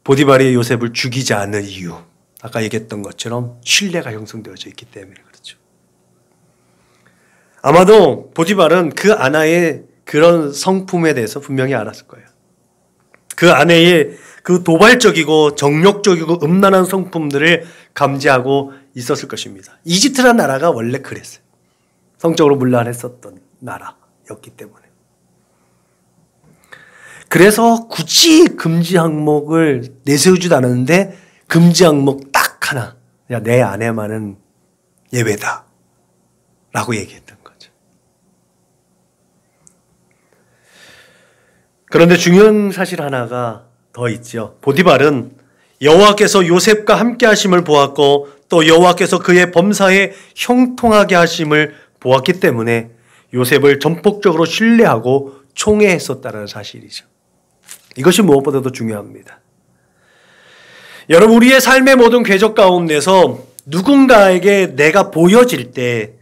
보디발이 요셉을 죽이지 않을 이유, 아까 얘기했던 것처럼 신뢰가 형성되어져 있기 때문에 그렇죠. 아마도 보디발은 그 아내의 그런 성품에 대해서 분명히 알았을 거예요. 그 아내의 그 도발적이고 정욕적이고 음란한 성품들을 감지하고 있었을 것입니다. 이집트라는 나라가 원래 그랬어요. 성적으로 문란했었던 나라였기 때문에. 그래서 굳이 금지 항목을 내세우지도 않았는데 금지 항목 딱 하나, 야, 내 아내만은 예외다 라고 얘기했던 거죠. 그런데 중요한 사실 하나가 더 있죠. 보디발은 여호와께서 요셉과 함께 하심을 보았고 또 여호와께서 그의 범사에 형통하게 하심을 보았기 때문에 요셉을 전폭적으로 신뢰하고 총애했었다는 사실이죠. 이것이 무엇보다도 중요합니다. 여러분, 우리의 삶의 모든 궤적 가운데서 누군가에게 내가 보여질 때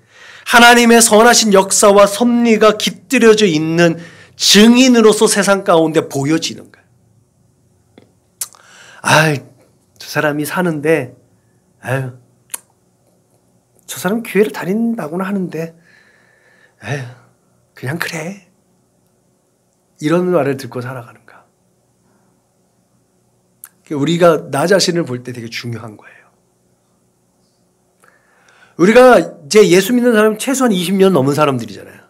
하나님의 선하신 역사와 섭리가 깃들여져 있는 증인으로서 세상 가운데 보여지는 거예요. 저 사람이 사는데, 저 사람 교회를 다닌다고는 하는데, 그냥 그래. 이런 말을 듣고 살아가는가. 우리가 나 자신을 볼 때 되게 중요한 거예요. 우리가 이제 예수 믿는 사람은 최소한 20년 넘은 사람들이잖아요.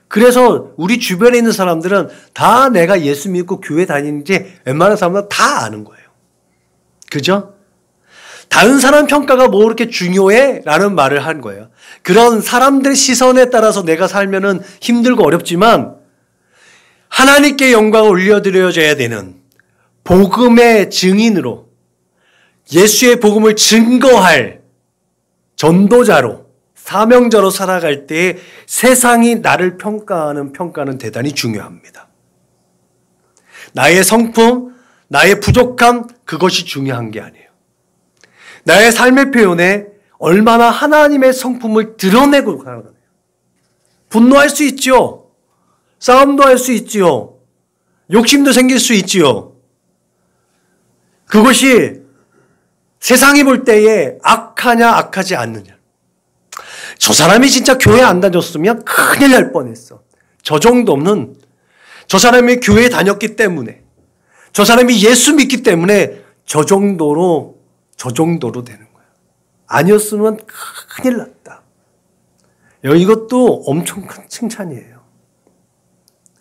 그래서 우리 주변에 있는 사람들은 다 내가 예수 믿고 교회 다니는지 웬만한 사람들은 다 아는 거예요. 그죠? 다른 사람 평가가 뭐 그렇게 중요해? 라는 말을 한 거예요. 그런 사람들 시선에 따라서 내가 살면은 힘들고 어렵지만 하나님께 영광을 올려드려져야 되는 복음의 증인으로 예수의 복음을 증거할 전도자로 사명자로 살아갈 때 세상이 나를 평가하는 평가는 대단히 중요합니다. 나의 성품, 나의 부족함, 그것이 중요한 게 아니에요. 나의 삶의 표현에 얼마나 하나님의 성품을 드러내고 살아가요. 분노할 수 있지요. 싸움도 할 수 있지요. 욕심도 생길 수 있지요. 그것이 세상이 볼 때에 악하냐 악하지 않느냐. 저 사람이 진짜 교회 안 다녔으면 큰일 날 뻔했어. 저 정도는 저 사람이 교회 다녔기 때문에, 저 사람이 예수 믿기 때문에 저 정도로 되는 거야. 아니었으면 큰일 났다. 이것도 엄청 큰 칭찬이에요.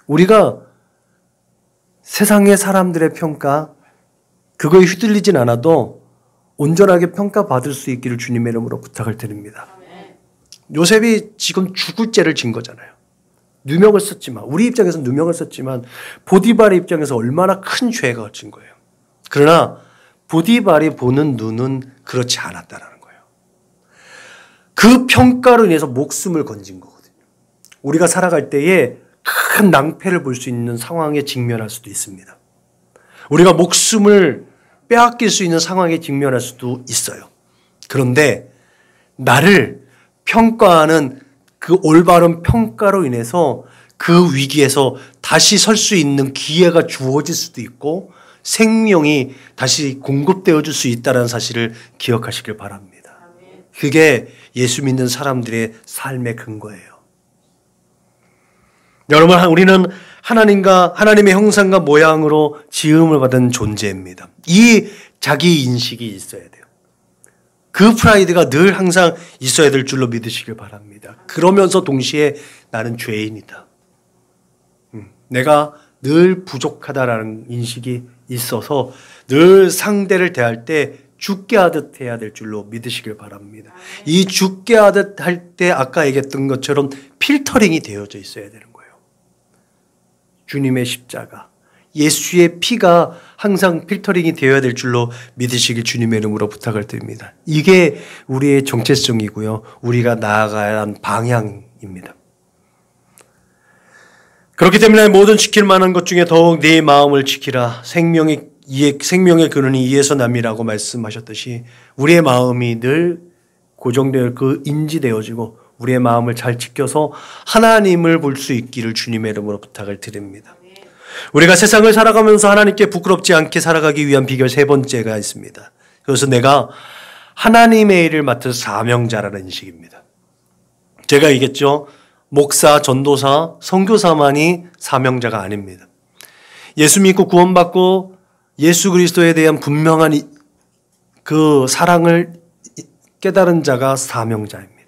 우리가 세상의 사람들의 평가, 그거에 휘둘리진 않아도 온전하게 평가받을 수 있기를 주님의 이름으로 부탁을 드립니다. 요셉이 지금 죽을 죄를 진 거잖아요. 누명을 썼지만, 우리 입장에서 누명을 썼지만 보디발의 입장에서 얼마나 큰 죄가 진 거예요. 그러나 보디발이 보는 눈은 그렇지 않았다라는 거예요. 그 평가로 인해서 목숨을 건진 거거든요. 우리가 살아갈 때에 큰 낭패를 볼 수 있는 상황에 직면할 수도 있습니다. 우리가 목숨을 빼앗길 수 있는 상황에 직면할 수도 있어요. 그런데 나를 평가하는 그 올바른 평가로 인해서 그 위기에서 다시 설 수 있는 기회가 주어질 수도 있고 생명이 다시 공급되어 줄 수 있다는 사실을 기억하시길 바랍니다. 그게 예수 믿는 사람들의 삶의 근거예요. 여러분, 우리는 하나님과 하나님의 형상과 모양으로 지음을 받은 존재입니다. 이 자기 인식이 있어야 돼요. 그 프라이드가 늘 항상 있어야 될 줄로 믿으시길 바랍니다. 그러면서 동시에 나는 죄인이다. 내가 늘 부족하다라는 인식이 있어서 늘 상대를 대할 때 죽게 하듯 해야 될 줄로 믿으시길 바랍니다. 이 죽게 하듯 할 때 아까 얘기했던 것처럼 필터링이 되어져 있어야 되는 거예요. 주님의 십자가, 예수의 피가 항상 필터링이 되어야 될 줄로 믿으시길 주님의 이름으로 부탁을 드립니다. 이게 우리의 정체성이고요. 우리가 나아가야 하는 방향입니다. 그렇기 때문에 모든 지킬 만한 것 중에 더욱 네 마음을 지키라. 생명의 근원이 이에서 남이라고 말씀하셨듯이 우리의 마음이 늘 고정되어 인지되어지고 우리의 마음을 잘 지켜서 하나님을 볼 수 있기를 주님의 이름으로 부탁을 드립니다. 우리가 세상을 살아가면서 하나님께 부끄럽지 않게 살아가기 위한 비결 세 번째가 있습니다. 그래서 내가 하나님의 일을 맡은 사명자라는 인식입니다. 제가 얘기했죠. 목사, 전도사, 선교사만이 사명자가 아닙니다. 예수 믿고 구원받고 예수 그리스도에 대한 분명한 그 사랑을 깨달은 자가 사명자입니다.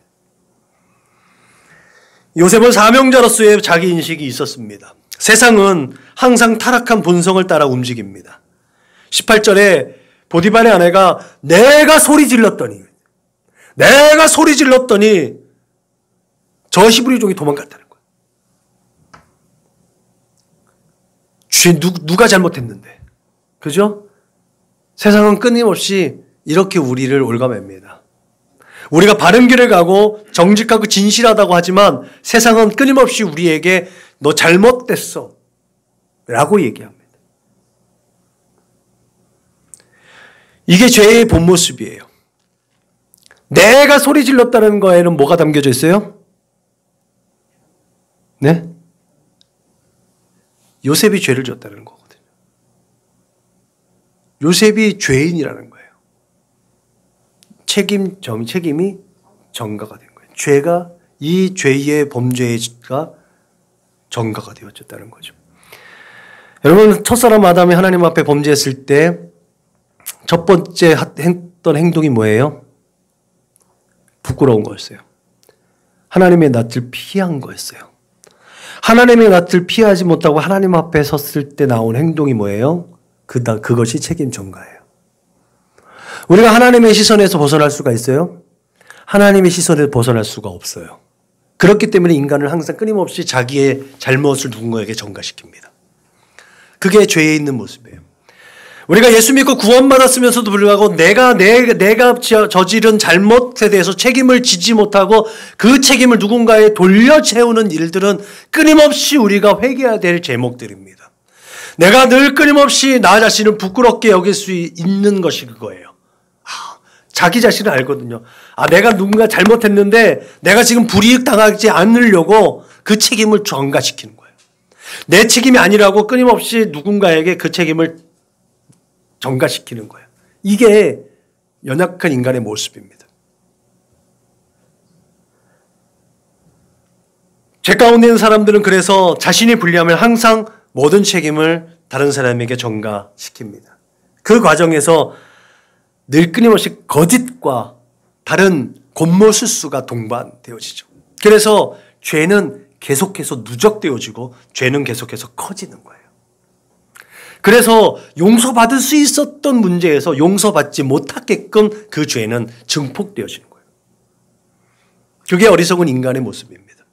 요셉은 사명자로서의 자기 인식이 있었습니다. 세상은 항상 타락한 본성을 따라 움직입니다. 18절에 보디발의 아내가 내가 소리 질렀더니 저 히브리족이 도망갔다는 거예요. 누가 잘못했는데. 그죠? 세상은 끊임없이 이렇게 우리를 올가맵니다. 우리가 바른 길을 가고 정직하고 진실하다고 하지만 세상은 끊임없이 우리에게 너 잘못됐어 라고 얘기합니다. 이게 죄의 본 모습이에요. 내가 소리 질렀다는 거에는 뭐가 담겨져 있어요? 네? 요셉이 죄를 졌다는 거거든요. 요셉이 죄인이라는 거예요. 책임이 전가가 된 거예요. 이 죄의 범죄가 전가가 되어졌다는 거죠. 여러분, 첫사람 아담이 하나님 앞에 범죄했을 때 첫 번째 했던 행동이 뭐예요? 부끄러운 거였어요. 하나님의 낯을 피한 거였어요. 하나님의 낯을 피하지 못하고 하나님 앞에 섰을 때 나온 행동이 뭐예요? 그것이 책임 전가예요. 우리가 하나님의 시선에서 벗어날 수가 있어요? 하나님의 시선에서 벗어날 수가 없어요. 그렇기 때문에 인간은 항상 끊임없이 자기의 잘못을 누군가에게 전가시킵니다. 그게 죄에 있는 모습이에요. 우리가 예수 믿고 구원받았으면서도 불구하고 내가 저지른 잘못에 대해서 책임을 지지 못하고 그 책임을 누군가에 돌려채우는 일들은 끊임없이 우리가 회개해야 될 제목들입니다. 내가 늘 끊임없이 나 자신을 부끄럽게 여길 수 있는 것이 그거예요. 자기 자신을 알거든요. 내가 누군가 잘못했는데 내가 지금 불이익 당하지 않으려고 그 책임을 전가시키는 거예요. 내 책임이 아니라고 끊임없이 누군가에게 그 책임을 전가시키는 거예요. 이게 연약한 인간의 모습입니다. 죄 가운데 있는 사람들은 그래서 자신이 불리하면 항상 모든 책임을 다른 사람에게 전가시킵니다. 그 과정에서 늘 끊임없이 거짓과 다른 곤모술수가 동반되어지죠. 그래서 죄는 계속해서 누적되어지고 죄는 계속해서 커지는 거예요. 그래서 용서받을 수 있었던 문제에서 용서받지 못하게끔 그 죄는 증폭되어지는 거예요. 그게 어리석은 인간의 모습입니다.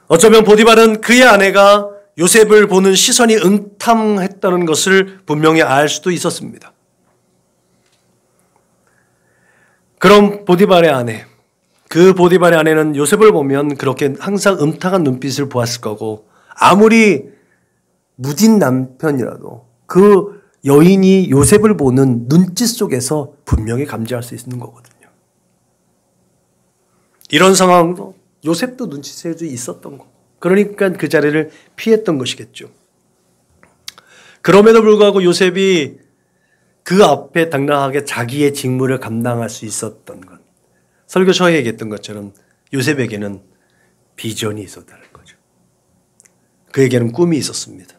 어쩌면 보디발은 그의 아내가 요셉을 보는 시선이 음탕했다는 것을 분명히 알 수도 있었습니다. 그럼 보디발의 아내, 그 보디발의 아내는 요셉을 보면 그렇게 항상 음탕한 눈빛을 보았을 거고 아무리 무딘 남편이라도 그 여인이 요셉을 보는 눈짓 속에서 분명히 감지할 수 있는 거거든요. 이런 상황도 요셉도 눈치채도 있었던 거. 그러니까 그 자리를 피했던 것이겠죠. 그럼에도 불구하고 요셉이 그 앞에 당당하게 자기의 직무를 감당할 수 있었던 것. 설교 처에 얘기했던 것처럼 요셉에게는 비전이 있었다는 거죠. 그에게는 꿈이 있었습니다.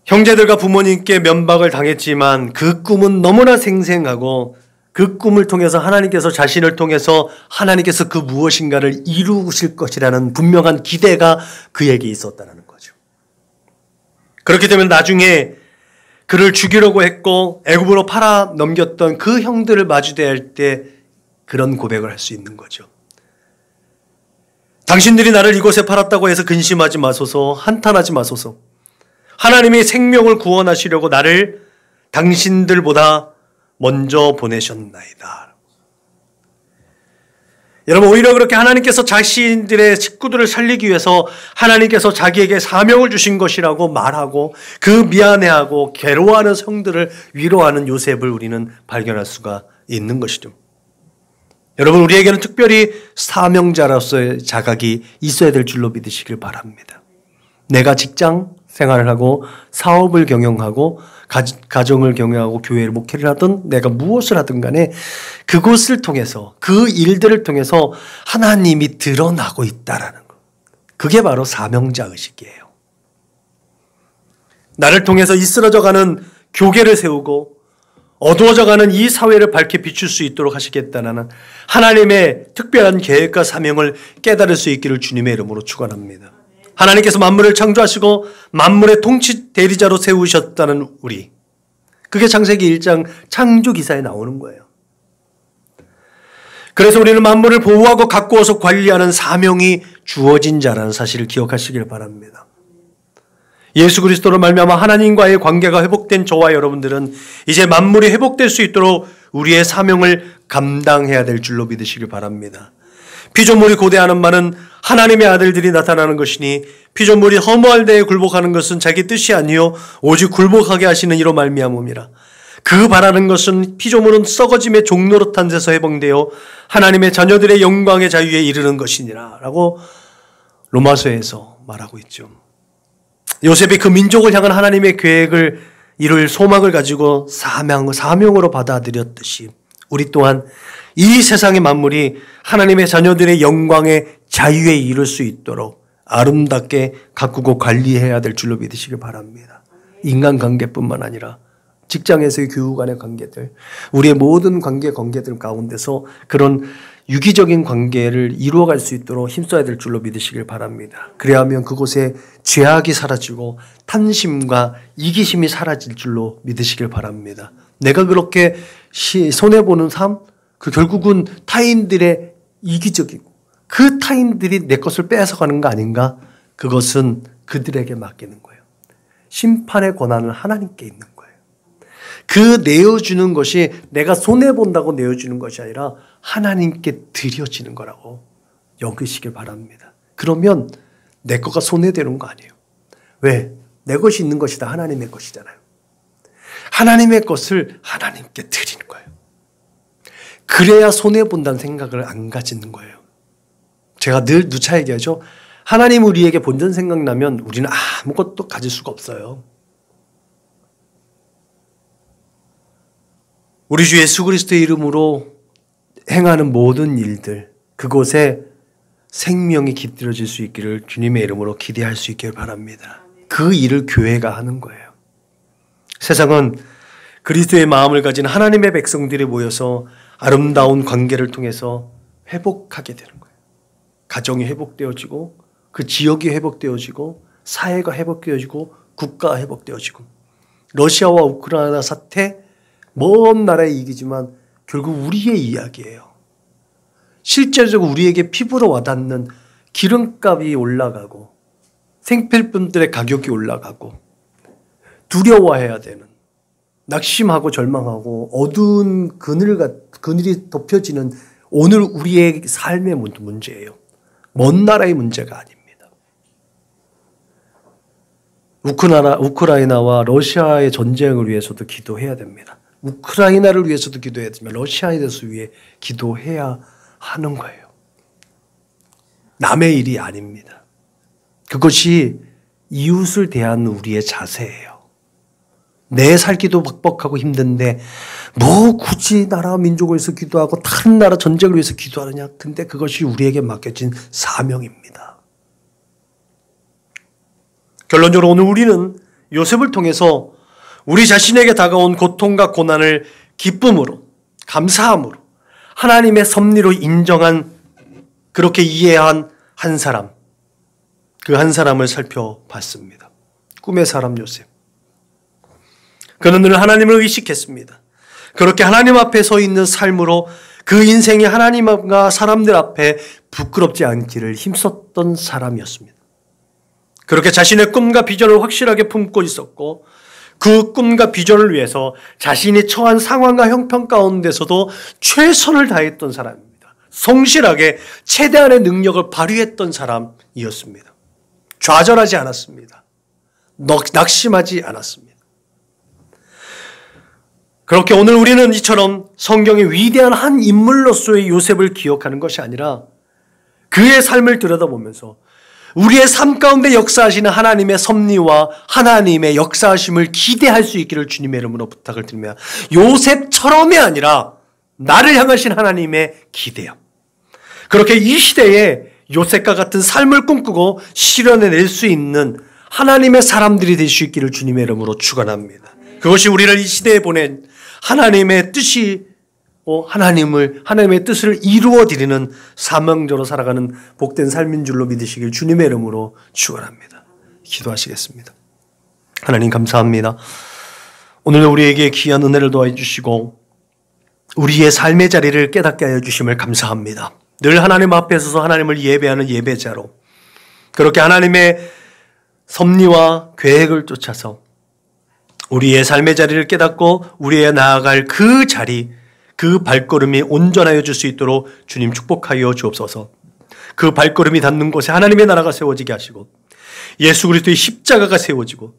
형제들과 부모님께 면박을 당했지만 그 꿈은 너무나 생생하고 그 꿈을 통해서 하나님께서 자신을 통해서 하나님께서 그 무엇인가를 이루실 것이라는 분명한 기대가 그에게 있었다는 거죠. 그렇기 때문에 나중에 그를 죽이려고 했고 애굽으로 팔아 넘겼던 그 형들을 마주대할 때 그런 고백을 할 수 있는 거죠. 당신들이 나를 이곳에 팔았다고 해서 근심하지 마소서, 한탄하지 마소서. 하나님이 생명을 구원하시려고 나를 당신들보다 먼저 보내셨나이다. 여러분, 오히려 그렇게 하나님께서 자신들의 식구들을 살리기 위해서 하나님께서 자기에게 사명을 주신 것이라고 말하고 그 미안해하고 괴로워하는 성들을 위로하는 요셉을 우리는 발견할 수가 있는 것이죠. 여러분, 우리에게는 특별히 사명자로서의 자각이 있어야 될 줄로 믿으시길 바랍니다. 내가 직장 생활을 하고 사업을 경영하고 가정을 경영하고 교회를 목회를 하든 내가 무엇을 하든 간에 그곳을 통해서 그 일들을 통해서 하나님이 드러나고 있다라는 것. 그게 바로 사명자의식이에요. 나를 통해서 이스러져가는 교계를 세우고 어두워져가는 이 사회를 밝게 비출 수 있도록 하시겠다는 하나님의 특별한 계획과 사명을 깨달을 수 있기를 주님의 이름으로 축원합니다. 하나님께서 만물을 창조하시고 만물의 통치 대리자로 세우셨다는 우리. 그게 창세기 1장 창조기사에 나오는 거예요. 그래서 우리는 만물을 보호하고 가꾸어서 관리하는 사명이 주어진 자라는 사실을 기억하시길 바랍니다. 예수 그리스도로 말미암아 하나님과의 관계가 회복된 저와 여러분들은 이제 만물이 회복될 수 있도록 우리의 사명을 감당해야 될 줄로 믿으시길 바랍니다. 피조물이 고대하는 바는 하나님의 아들들이 나타나는 것이니 피조물이 허무할 때에 굴복하는 것은 자기 뜻이 아니요 오직 굴복하게 하시는 이로 말미암음이라. 그 바라는 것은 피조물은 썩어짐의 종노릇한 데서 해방되어 하나님의 자녀들의 영광의 자유에 이르는 것이니라 라고 로마서에서 말하고 있죠. 요셉이 그 민족을 향한 하나님의 계획을 이룰 소망을 가지고 사명으로 받아들였듯이 우리 또한 이 세상의 만물이 하나님의 자녀들의 영광의 자유에 이룰 수 있도록 아름답게 가꾸고 관리해야 될 줄로 믿으시길 바랍니다. 인간관계뿐만 아니라 직장에서의 교우 간의 관계들, 우리의 모든 관계들 가운데서 그런 유기적인 관계를 이루어갈 수 있도록 힘써야 될 줄로 믿으시길 바랍니다. 그래야 하면 그곳에 죄악이 사라지고 탐심과 이기심이 사라질 줄로 믿으시길 바랍니다. 내가 그렇게 손해보는 삶, 그 결국은 타인들의 이기적이고 그 타인들이 내 것을 뺏어가는 거 아닌가? 그것은 그들에게 맡기는 거예요. 심판의 권한은 하나님께 있는 거예요. 그 내어주는 것이 내가 손해본다고 내어주는 것이 아니라 하나님께 드려지는 거라고 여기시길 바랍니다. 그러면 내 거가 손해되는 거 아니에요. 왜? 내 것이 있는 것이다. 하나님의 것이잖아요. 하나님의 것을 하나님께 드리는 거예요. 그래야 손해본다는 생각을 안 가지는 거예요. 제가 늘 누차 얘기하죠. 하나님 우리에게 본전 생각나면 우리는 아무것도 가질 수가 없어요. 우리 주 예수 그리스도의 이름으로 행하는 모든 일들, 그곳에 생명이 깃들어질 수 있기를 주님의 이름으로 기대할 수 있기를 바랍니다. 그 일을 교회가 하는 거예요. 세상은 그리스도의 마음을 가진 하나님의 백성들이 모여서 아름다운 관계를 통해서 회복하게 되는 거예요. 가정이 회복되어지고 그 지역이 회복되어지고 사회가 회복되어지고 국가가 회복되어지고 러시아와 우크라이나 사태 먼 나라의 얘기지만 결국 우리의 이야기예요. 실제적으로 우리에게 피부로 와닿는 기름값이 올라가고 생필품들의 가격이 올라가고 두려워해야 되는 낙심하고 절망하고 어두운 그늘이 덮여지는 오늘 우리의 삶의 문제예요. 먼 나라의 문제가 아닙니다. 우크라이나와 러시아의 전쟁을 위해서도 기도해야 됩니다. 우크라이나를 위해서도 기도해야 되지만 러시아에 대해서 위해 기도해야 하는 거예요. 남의 일이 아닙니다. 그것이 이웃을 대하는 우리의 자세예요. 내 살기도 벅벅하고 힘든데 뭐 굳이 나라 민족을 위해서 기도하고 다른 나라 전쟁을 위해서 기도하느냐. 근데 그것이 우리에게 맡겨진 사명입니다. 결론적으로 오늘 우리는 요셉을 통해서 우리 자신에게 다가온 고통과 고난을 기쁨으로, 감사함으로, 하나님의 섭리로 인정한, 그렇게 이해한 한 사람, 그 한 사람을 살펴봤습니다. 꿈의 사람 요셉. 그는 늘 하나님을 의식했습니다. 그렇게 하나님 앞에 서 있는 삶으로 그 인생이 하나님과 사람들 앞에 부끄럽지 않기를 힘썼던 사람이었습니다. 그렇게 자신의 꿈과 비전을 확실하게 품고 있었고, 그 꿈과 비전을 위해서 자신이 처한 상황과 형편 가운데서도 최선을 다했던 사람입니다. 성실하게 최대한의 능력을 발휘했던 사람이었습니다. 좌절하지 않았습니다. 낙심하지 않았습니다. 그렇게 오늘 우리는 이처럼 성경의 위대한 한 인물로서의 요셉을 기억하는 것이 아니라 그의 삶을 들여다보면서 우리의 삶 가운데 역사하시는 하나님의 섭리와 하나님의 역사하심을 기대할 수 있기를 주님의 이름으로 부탁을 드리며, 요셉처럼이 아니라 나를 향하신 하나님의 기대함. 그렇게 이 시대에 요셉과 같은 삶을 꿈꾸고 실현해낼 수 있는 하나님의 사람들이 될 수 있기를 주님의 이름으로 축원합니다. 그것이 우리를 이 시대에 보낸 하나님의 뜻이, 하나님의 뜻을 이루어드리는 사명자로 살아가는 복된 삶인 줄로 믿으시길 주님의 이름으로 축원합니다. 기도하시겠습니다. 하나님 감사합니다. 오늘 우리에게 귀한 은혜를 도와주시고 우리의 삶의 자리를 깨닫게 하여 주심을 감사합니다. 늘 하나님 앞에 서서 하나님을 예배하는 예배자로, 그렇게 하나님의 섭리와 계획을 쫓아서 우리의 삶의 자리를 깨닫고 우리의 나아갈 그 자리, 그 발걸음이 온전하여 줄 수 있도록 주님 축복하여 주옵소서. 그 발걸음이 닿는 곳에 하나님의 나라가 세워지게 하시고 예수 그리스도의 십자가가 세워지고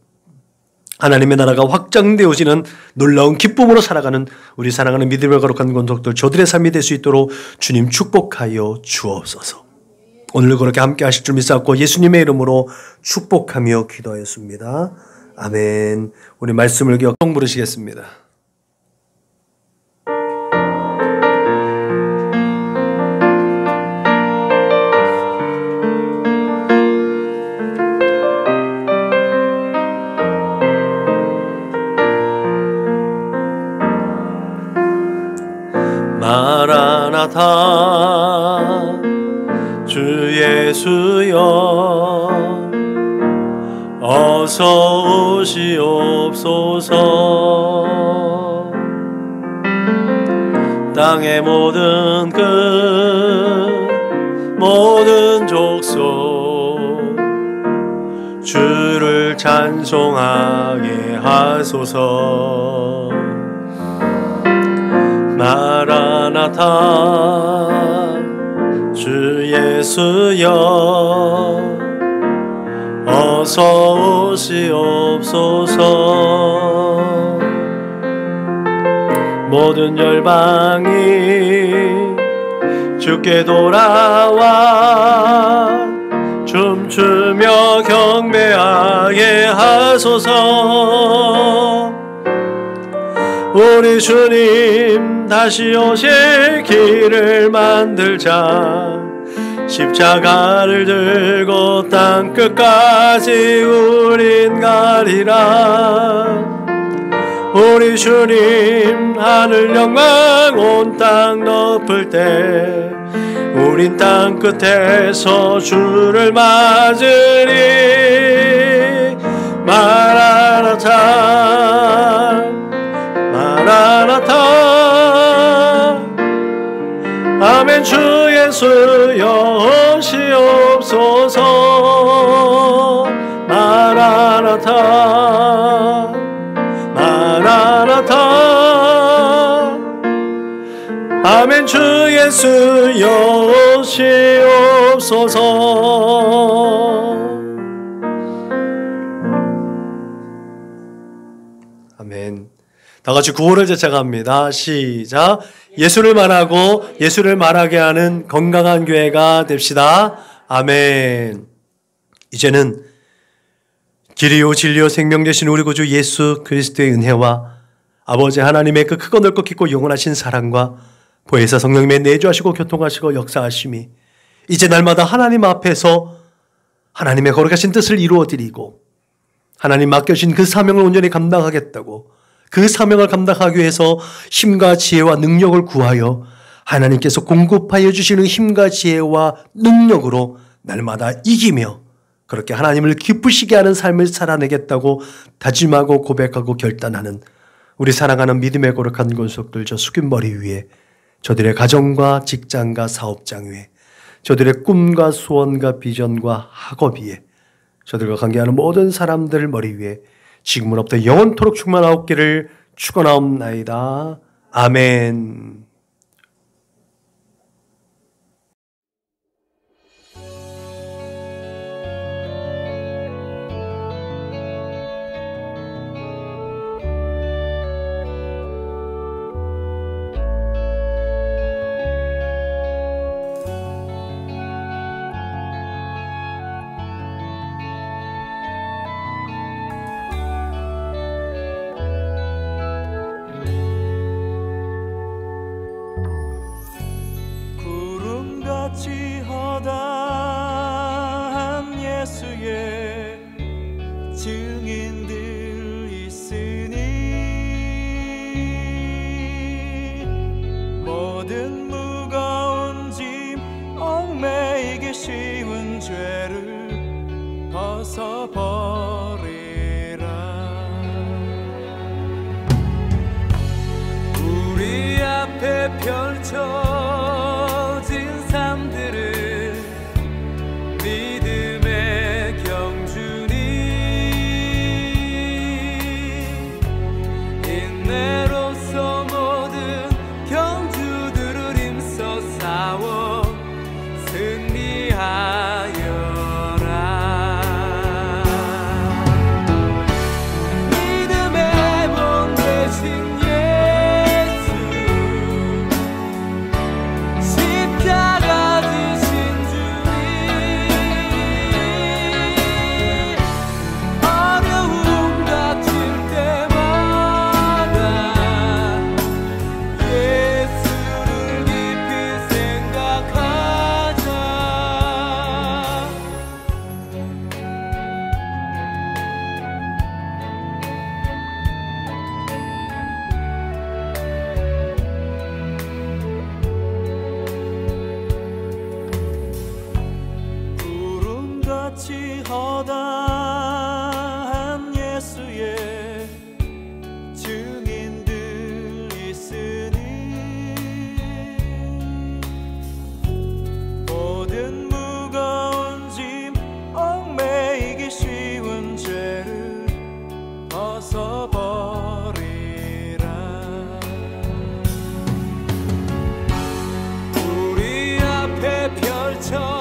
하나님의 나라가 확장되어지는 놀라운 기쁨으로 살아가는 우리 사랑하는 믿음을 거룩한 권속들 저들의 삶이 될 수 있도록 주님 축복하여 주옵소서. 오늘 그렇게 함께 하실 줄 믿사옵고 예수님의 이름으로 축복하며 기도하였습니다. 아멘. 우리 말씀을 기억 부르시겠습니다. 마라나타 주 예수여 어서 오시옵소서. 땅의 모든 끝 모든 족속 주를 찬송하게 하소서. 마라나타 주 예수여 어서 오시옵소서. 모든 열방이 주께 돌아와 춤추며 경배하게 하소서. 우리 주님 다시 오실 길을 만들자. 십자가를 들고 땅끝까지 우린 가리라. 우리 주님 하늘 영광 온 땅 덮을 때 우린 땅끝에서 주를 맞으리. 마라나타 마라나타 아멘. 주 예수여 오시옵소서. 마라나타 마라나타 아멘. 주 예수여 오시옵소서. 아멘. 다같이 구호를 제창합니다. 시작. 예수를 말하고 예수를 말하게 하는 건강한 교회가 됩시다. 아멘. 이제는 길이요 진리요 생명 되신 우리 구주 예수 그리스도의 은혜와 아버지 하나님의 그 크고 넓고 깊고 영원하신 사랑과 보혜사 성령님의 내주하시고 교통하시고 역사하심이 이제 날마다 하나님 앞에서 하나님의 거룩하신 뜻을 이루어드리고 하나님 맡겨진 그 사명을 온전히 감당하겠다고, 그 사명을 감당하기 위해서 힘과 지혜와 능력을 구하여 하나님께서 공급하여 주시는 힘과 지혜와 능력으로 날마다 이기며 그렇게 하나님을 기쁘시게 하는 삶을 살아내겠다고 다짐하고 고백하고 결단하는 우리 사랑하는 믿음의 거룩한 권속들, 저 숙인 머리 위에, 저들의 가정과 직장과 사업장 위에, 저들의 꿈과 소원과 비전과 학업 위에, 저들과 관계하는 모든 사람들 머리 위에 지금으로부터 영원토록 충만하옵기를 축원하옵나이다. 아멘. 구름같이 허다한 예수의 증인들 있으니 모든 무거운 짐 얽매이기 쉬운 죄를 벗어버리라. 우리 앞에 펼쳐진 삶들을 믿음의 경주니 인내로서 모든 경주들을 힘써 싸워 승리하여라. 믿음의 몸 되신 십자가 지신 주님, 어려움 닥칠 때마다 예수를 깊이 생각하자. 구름같이 허다한 예수의 증인들 있으니 모든 무거운 짐 얽매이기 쉬운 죄를 벗어버리라. 우리 앞에 펼쳐